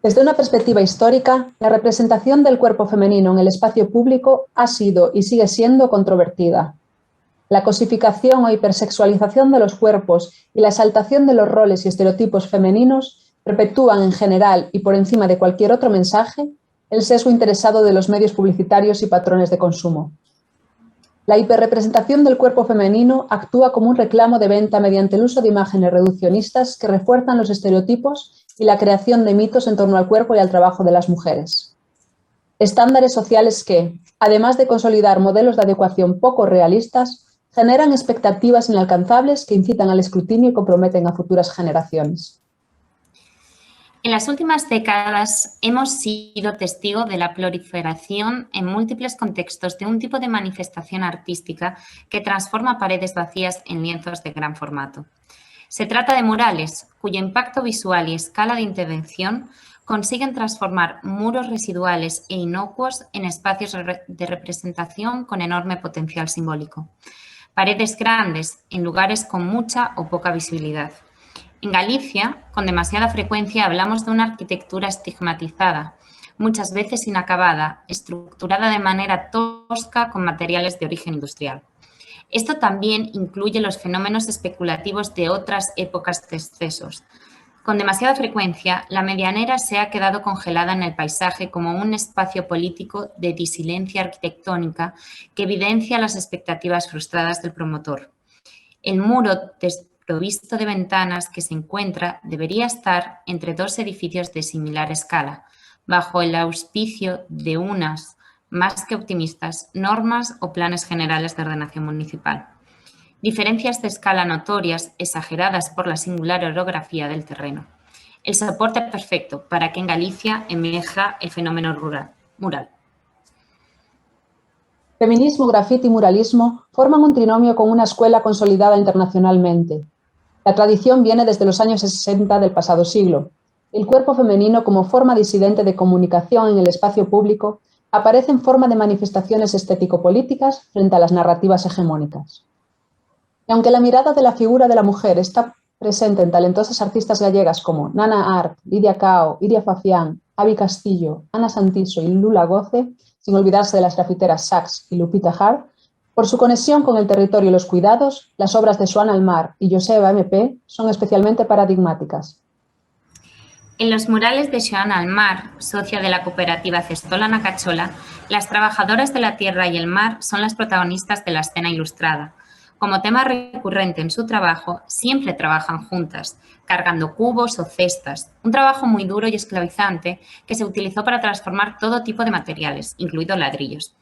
Desde una perspectiva histórica, la representación del cuerpo femenino en el espacio público ha sido y sigue siendo controvertida. La cosificación o hipersexualización de los cuerpos y la exaltación de los roles y estereotipos femeninos perpetúan en general y por encima de cualquier otro mensaje el sesgo interesado de los medios publicitarios y patrones de consumo. La hiperrepresentación del cuerpo femenino actúa como un reclamo de venta mediante el uso de imágenes reduccionistas que refuerzan los estereotipos y la creación de mitos en torno al cuerpo y al trabajo de las mujeres. Estándares sociales que, además de consolidar modelos de adecuación poco realistas, generan expectativas inalcanzables que incitan al escrutinio y comprometen a futuras generaciones. En las últimas décadas hemos sido testigos de la proliferación en múltiples contextos de un tipo de manifestación artística que transforma paredes vacías en lienzos de gran formato. Se trata de murales, cuyo impacto visual y escala de intervención consiguen transformar muros residuales e inocuos en espacios de representación con enorme potencial simbólico. Paredes grandes en lugares con mucha o poca visibilidad. En Galicia, con demasiada frecuencia hablamos de una arquitectura estigmatizada, muchas veces inacabada, estructurada de manera tosca con materiales de origen industrial. Esto también incluye los fenómenos especulativos de otras épocas de excesos. Con demasiada frecuencia, la medianera se ha quedado congelada en el paisaje como un espacio político de disidencia arquitectónica que evidencia las expectativas frustradas del promotor. El muro desprovisto de ventanas que se encuentra debería estar entre dos edificios de similar escala, bajo el auspicio de unas, más que optimistas, normas o planes generales de ordenación municipal. Diferencias de escala notorias, exageradas por la singular orografía del terreno. El soporte perfecto para que en Galicia emerja el fenómeno mural. Feminismo, grafiti y muralismo forman un trinomio con una escuela consolidada internacionalmente. La tradición viene desde los años 60 del pasado siglo. El cuerpo femenino como forma disidente de comunicación en el espacio público aparece en forma de manifestaciones estético-políticas frente a las narrativas hegemónicas. Y aunque la mirada de la figura de la mujer está presente en talentosas artistas gallegas como Nana Art, Lidia Cao, Iria Fafián, Avi Castillo, Ana Santiso y Lula Goce, sin olvidarse de las grafiteras Sachs y Lupita Hart, por su conexión con el territorio y los cuidados, las obras de Joan Almar y Joseba MP son especialmente paradigmáticas. En los murales de Joan Almar, socia de la cooperativa Cestola na Cachola, las trabajadoras de la tierra y el mar son las protagonistas de la escena ilustrada. Como tema recurrente en su trabajo, siempre trabajan juntas, cargando cubos o cestas, un trabajo muy duro y esclavizante que se utilizó para transformar todo tipo de materiales, incluidos ladrillos.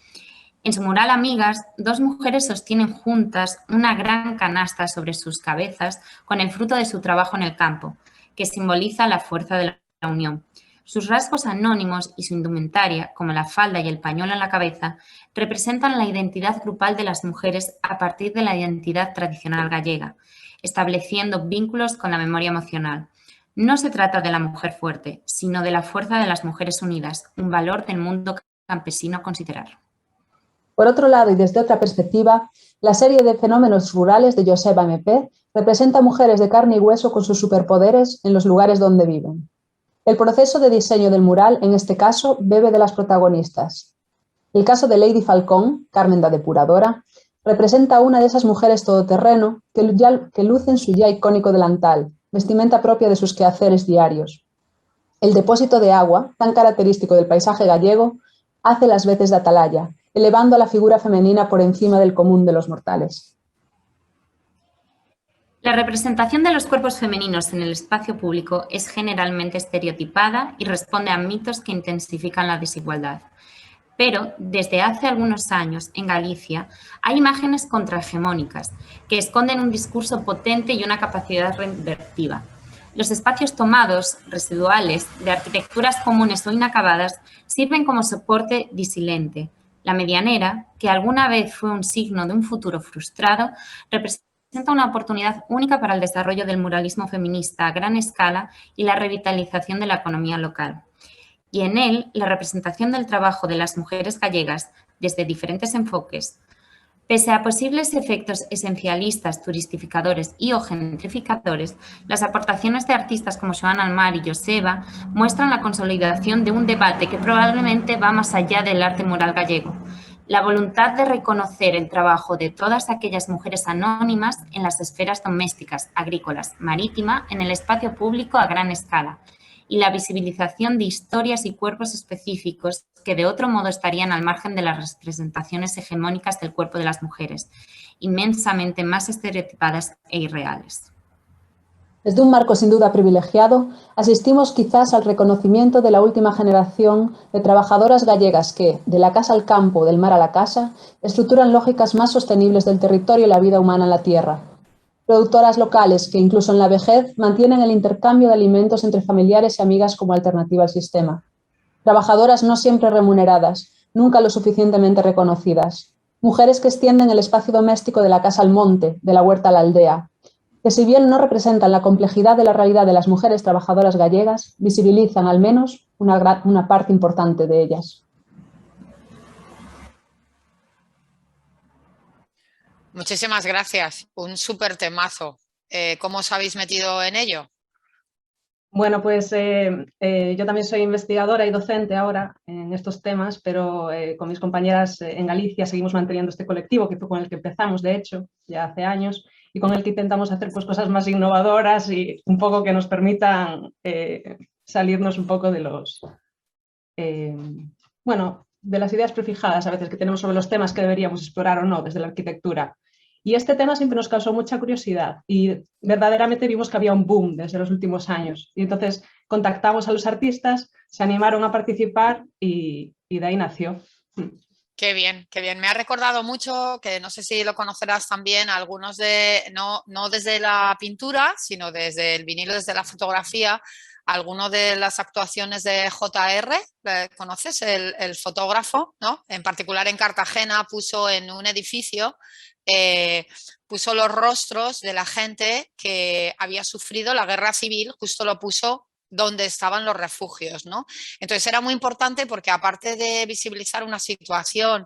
En su mural Amigas, dos mujeres sostienen juntas una gran canasta sobre sus cabezas con el fruto de su trabajo en el campo, que simboliza la fuerza de la unión. Sus rasgos anónimos y su indumentaria, como la falda y el pañuelo en la cabeza, representan la identidad grupal de las mujeres a partir de la identidad tradicional gallega, estableciendo vínculos con la memoria emocional. No se trata de la mujer fuerte, sino de la fuerza de las mujeres unidas, un valor del mundo campesino a considerar. Por otro lado, y desde otra perspectiva, la serie de fenómenos rurales de Joseba MP representa mujeres de carne y hueso con sus superpoderes en los lugares donde viven. El proceso de diseño del mural, en este caso, bebe de las protagonistas. El caso de Lady Falcón, Carmen da Depuradora, representa a una de esas mujeres todoterreno que lucen su ya icónico delantal, vestimenta propia de sus quehaceres diarios. El depósito de agua, tan característico del paisaje gallego, hace las veces de atalaya, elevando a la figura femenina por encima del común de los mortales. La representación de los cuerpos femeninos en el espacio público es generalmente estereotipada y responde a mitos que intensifican la desigualdad. Pero desde hace algunos años en Galicia hay imágenes contrahegemónicas que esconden un discurso potente y una capacidad revertiva. Los espacios tomados, residuales, de arquitecturas comunes o inacabadas sirven como soporte disilente. La medianera, que alguna vez fue un signo de un futuro frustrado, representa una oportunidad única para el desarrollo del muralismo feminista a gran escala y la revitalización de la economía local. Y en él, la representación del trabajo de las mujeres gallegas desde diferentes enfoques. Pese a posibles efectos esencialistas, turistificadores y o gentrificadores, las aportaciones de artistas como Xoán Almar y Joseba muestran la consolidación de un debate que probablemente va más allá del arte mural gallego. La voluntad de reconocer el trabajo de todas aquellas mujeres anónimas en las esferas domésticas, agrícolas, marítima, en el espacio público a gran escala, y la visibilización de historias y cuerpos específicos que de otro modo estarían al margen de las representaciones hegemónicas del cuerpo de las mujeres, inmensamente más estereotipadas e irreales. Desde un marco sin duda privilegiado, asistimos quizás al reconocimiento de la última generación de trabajadoras gallegas que, de la casa al campo, del mar a la casa, estructuran lógicas más sostenibles del territorio y la vida humana en la tierra. Productoras locales que, incluso en la vejez, mantienen el intercambio de alimentos entre familiares y amigas como alternativa al sistema. Trabajadoras no siempre remuneradas, nunca lo suficientemente reconocidas. Mujeres que extienden el espacio doméstico de la casa al monte, de la huerta a la aldea, que si bien no representan la complejidad de la realidad de las mujeres trabajadoras gallegas, visibilizan al menos una parte importante de ellas. Muchísimas gracias. Un súper temazo. ¿Cómo os habéis metido en ello? Bueno, pues yo también soy investigadora y docente ahora en estos temas, pero con mis compañeras en Galicia seguimos manteniendo este colectivo, que fue con el que empezamos, de hecho, ya hace años, y con el que intentamos hacer pues, cosas más innovadoras y un poco que nos permitan salirnos un poco de los, de las ideas prefijadas a veces que tenemos sobre los temas que deberíamos explorar o no desde la arquitectura. Y este tema siempre nos causó mucha curiosidad y verdaderamente vimos que había un boom desde los últimos años. Y entonces contactamos a los artistas, se animaron a participar y de ahí nació. Qué bien, qué bien. Me ha recordado mucho, que no sé si lo conocerás también, algunos de, no desde la pintura, sino desde el vinilo, desde la fotografía, alguno de las actuaciones de JR, ¿conoces? El fotógrafo, ¿no? En particular en Cartagena puso en un edificio, puso los rostros de la gente que había sufrido la guerra civil, justo lo puso donde estaban los refugios, ¿no? Entonces era muy importante porque aparte de visibilizar una situación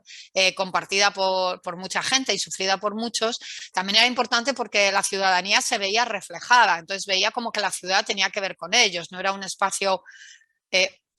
compartida por mucha gente y sufrida por muchos, también era importante porque la ciudadanía se veía reflejada, entonces veía como que la ciudad tenía que ver con ellos, no era un espacio...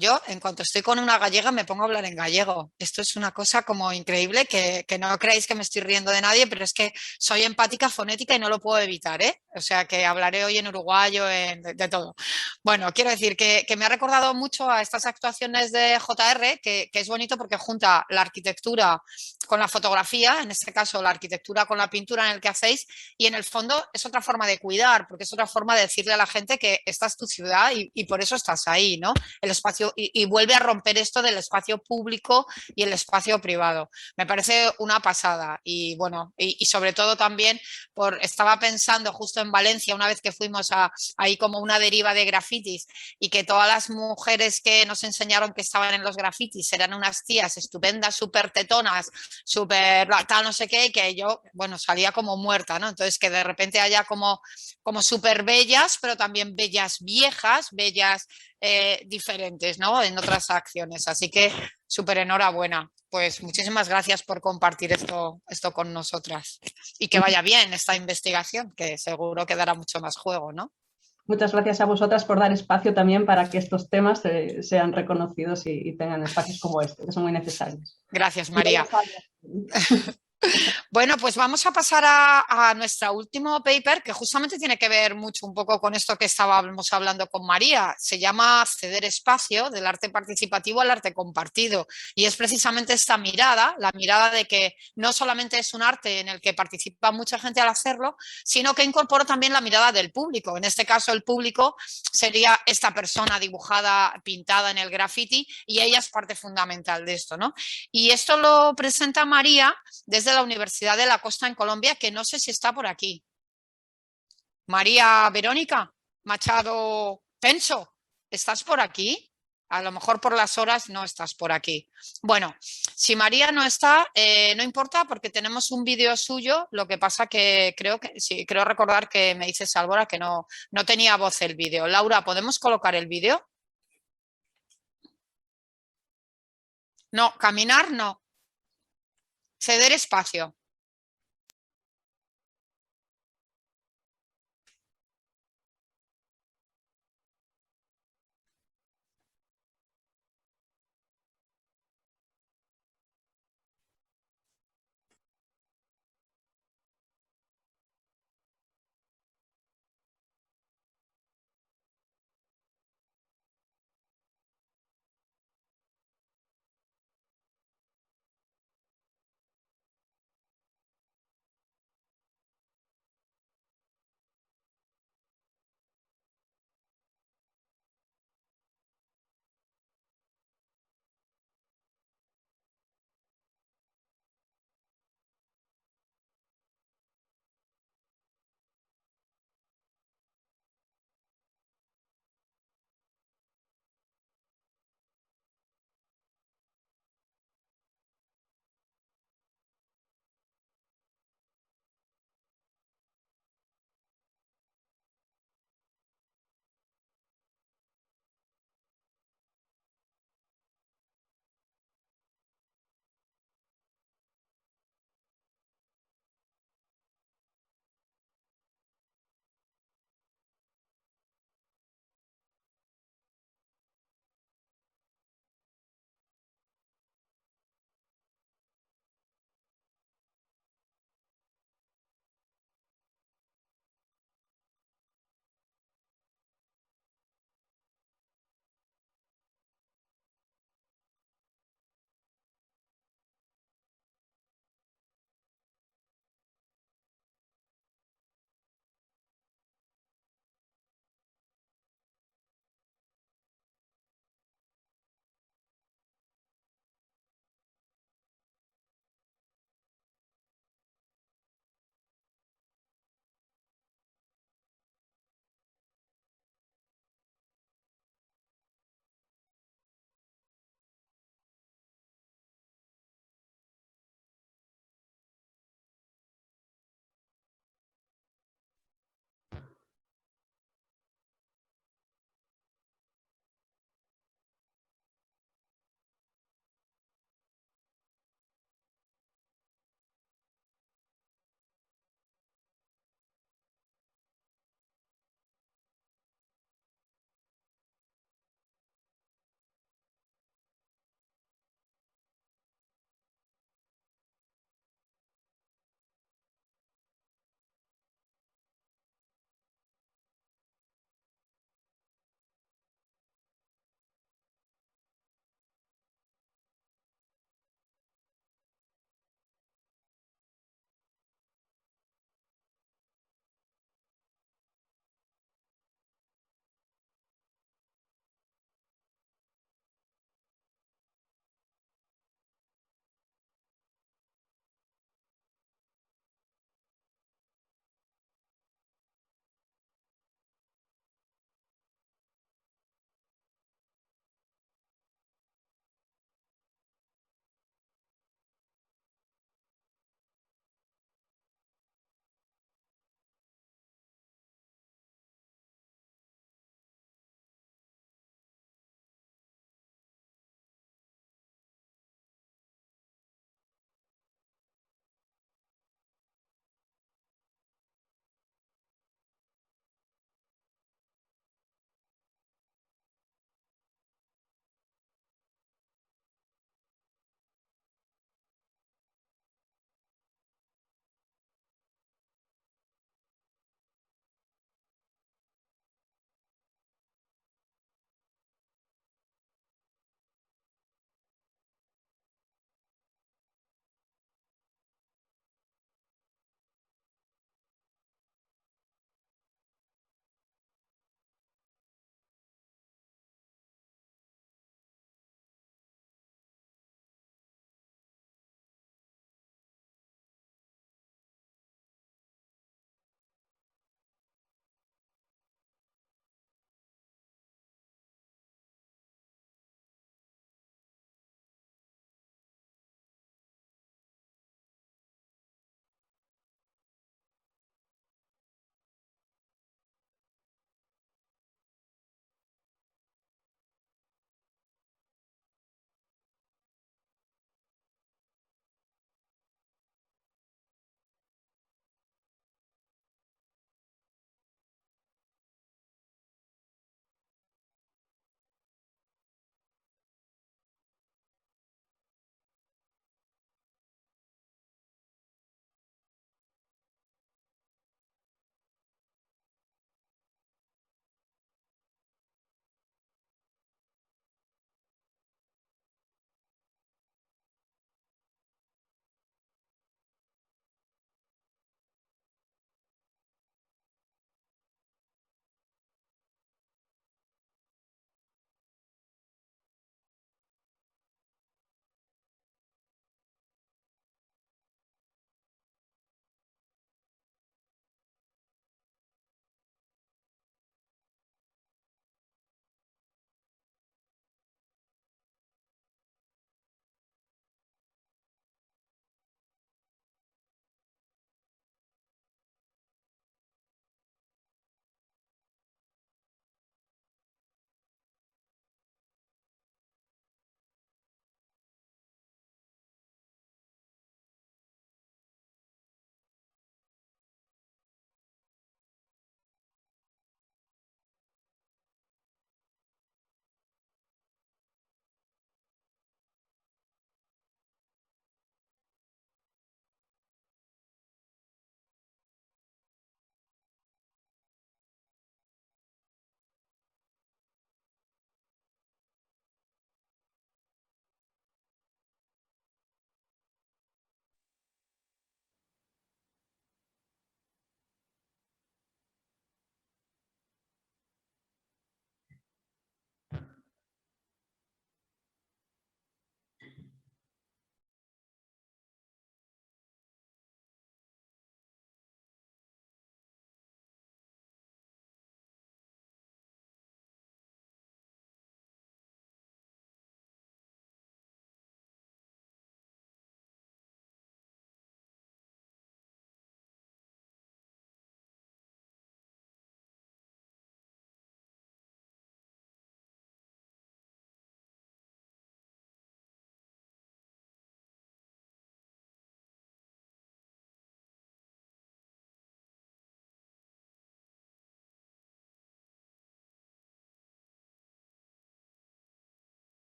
Yo, en cuanto estoy con una gallega, me pongo a hablar en gallego. Esto es una cosa como increíble, que no creéis que me estoy riendo de nadie, pero es que soy empática, fonética y no lo puedo evitar, ¿eh? O sea, que hablaré hoy en uruguayo, de todo. Bueno, quiero decir que me ha recordado mucho a estas actuaciones de JR, que es bonito porque junta la arquitectura con la fotografía, en este caso la arquitectura con la pintura en el que hacéis, y en el fondo es otra forma de cuidar, porque es otra forma de decirle a la gente que esta es tu ciudad y por eso estás ahí, ¿no? El espacio. Y vuelve a romper esto del espacio público y el espacio privado. Me parece una pasada y bueno, y sobre todo también estaba pensando justo en Valencia una vez que fuimos ahí como una deriva de grafitis y que todas las mujeres que nos enseñaron que estaban en los grafitis eran unas tías estupendas, súper tetonas, súper tal, no sé qué, que yo, bueno, salía como muerta, ¿no? Entonces que de repente haya como súper bellas, pero también bellas viejas, bellas diferentes, ¿no? En otras acciones. Así que súper enhorabuena. Pues muchísimas gracias por compartir esto con nosotras y que vaya bien esta investigación, que seguro que dará mucho más juego, ¿no? Muchas gracias a vosotras por dar espacio también para que estos temas sean reconocidos y tengan espacios como este, que son muy necesarios. Gracias, María. Bueno, pues vamos a pasar a nuestro último paper, que justamente tiene que ver mucho un poco con esto que estábamos hablando con María. Se llama Ceder espacio, del arte participativo al arte compartido. Y es precisamente esta mirada, la mirada de que no solamente es un arte en el que participa mucha gente al hacerlo, sino que incorpora también la mirada del público. En este caso, el público sería esta persona dibujada, pintada en el graffiti, y ella es parte fundamental de esto, ¿no? Y esto lo presenta María desde la Universidad de la Costa en Colombia, que no sé si está por aquí. María Verónica Machado Penso, ¿estás por aquí? A lo mejor por las horas no estás por aquí. Bueno, si María no está, no importa porque tenemos un vídeo suyo, lo que pasa que sí, creo recordar que me dice Sálvora que no tenía voz el vídeo. Laura, ¿podemos colocar el vídeo? No, caminar no. Ceder espacio.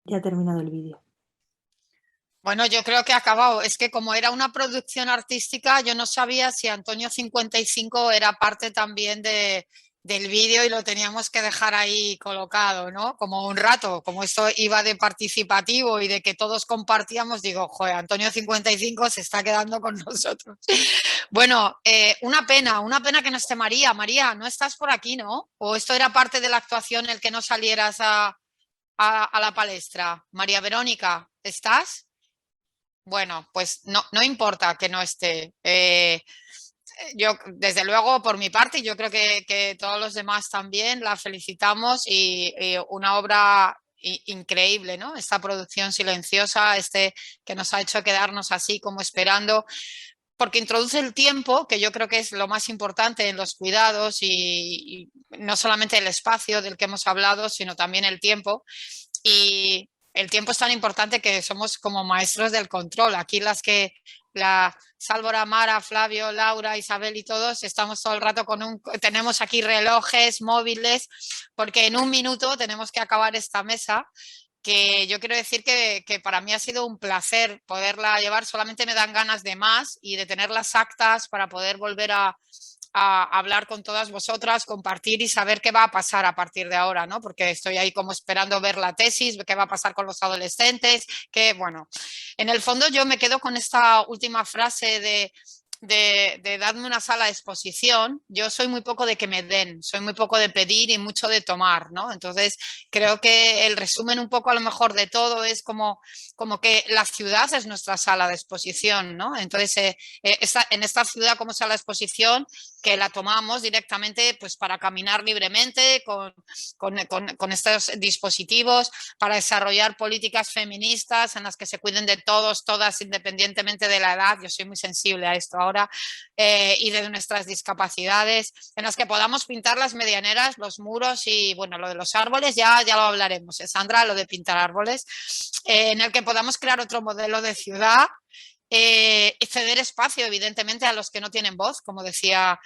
Ya ha terminado el vídeo. Bueno, yo creo que ha acabado. Es que como era una producción artística, yo no sabía si Antonio 55 era parte también del vídeo y lo teníamos que dejar ahí colocado, ¿no? Como un rato, como esto iba de participativo y de que todos compartíamos, digo, joder, Antonio 55 se está quedando con nosotros. Bueno, una pena que no esté María. María, no estás por aquí, ¿no? ¿O esto era parte de la actuación el que no salieras a la palestra? María Verónica, ¿estás? Bueno, pues no importa que no esté. Yo, desde luego, por mi parte, y yo creo que todos los demás también, la felicitamos y una obra increíble, ¿no? Esta producción silenciosa, que nos ha hecho quedarnos así como esperando, porque introduce el tiempo, que yo creo que es lo más importante en los cuidados y no solamente el espacio del que hemos hablado, sino también el tiempo. Y el tiempo es tan importante que somos como maestros del control. Aquí Sálvora, Mara, Flavio, Laura, Isabel y todos estamos todo el rato tenemos aquí relojes, móviles, porque en un minuto tenemos que acabar esta mesa, que yo quiero decir que para mí ha sido un placer poderla llevar. Solamente me dan ganas de más y de tener las actas para poder volver a hablar con todas vosotras, compartir y saber qué va a pasar a partir de ahora, ¿no? Porque estoy ahí como esperando ver la tesis, qué va a pasar con los adolescentes, que bueno, en el fondo yo me quedo con esta última frase de darme una sala de exposición. Yo soy muy poco de que me den, soy muy poco de pedir y mucho de tomar, ¿no? Entonces creo que el resumen un poco a lo mejor de todo es como que la ciudad es nuestra sala de exposición, ¿no? Entonces en esta ciudad como sala de exposición, que la tomamos directamente pues para caminar libremente con estos dispositivos, para desarrollar políticas feministas en las que se cuiden de todos, todas, independientemente de la edad. Yo soy muy sensible a esto ahora, y de nuestras discapacidades, en las que podamos pintar las medianeras, los muros y bueno, lo de los árboles ya lo hablaremos, Sandra, lo de pintar árboles, en el que podamos crear otro modelo de ciudad. Ceder espacio, evidentemente, a los que no tienen voz, como decía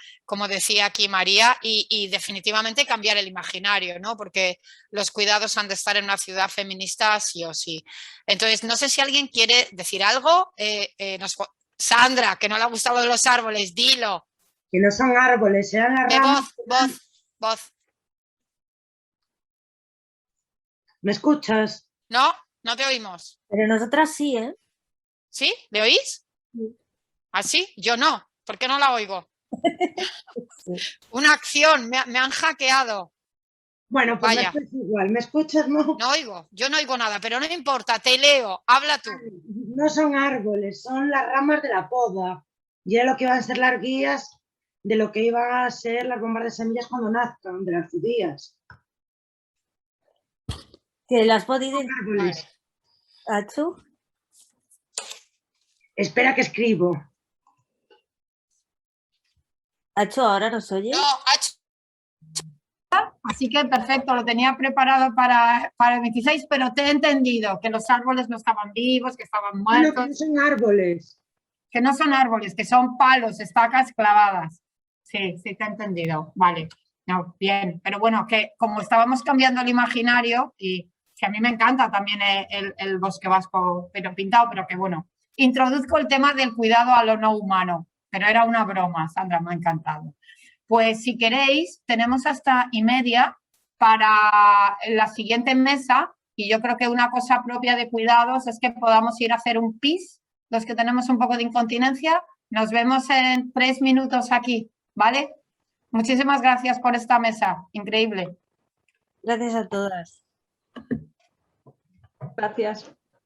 aquí María, y definitivamente cambiar el imaginario, ¿no? Porque los cuidados han de estar en una ciudad feminista sí o sí. Entonces, no sé si alguien quiere decir algo. Sandra, que no le ha gustado de los árboles, dilo. Que no son árboles, serán las ramas. Voz. ¿Me escuchas? No te oímos. Pero nosotras sí, ¿eh? ¿Sí? ¿Le oís? Sí. ¿Ah, sí? Yo no. ¿Por qué no la oigo? Sí. Una acción, me han hackeado. Bueno, pues vaya. me igual. ¿Me escuchas, no? No oigo, yo no oigo nada, pero no me importa, te leo, habla tú. No son árboles, son las ramas de la poda. Y es lo que iban a ser las guías de lo que iban a ser las bombas de semillas cuando nazcan, de las judías. ¿Que las has podido árboles? ¿Achu? Espera que escribo. ¿Achu, ahora nos oye? No, Achu. Así que perfecto, lo tenía preparado para el 26, pero te he entendido que los árboles no estaban vivos, que estaban muertos. No, que no son árboles. Que no son árboles, que son palos, estacas clavadas. Sí, te he entendido. Vale, no, bien. Pero bueno, que como estábamos cambiando el imaginario, y que a mí me encanta también el bosque vasco pero pintado, pero que bueno, introduzco el tema del cuidado a lo no humano, pero era una broma, Sandra, me ha encantado. Pues si queréis, tenemos hasta 1:30 para la siguiente mesa, y yo creo que una cosa propia de cuidados es que podamos ir a hacer un pis, los que tenemos un poco de incontinencia. Nos vemos en 3 minutos aquí, ¿vale? Muchísimas gracias por esta mesa, increíble. Gracias a todas. Gracias.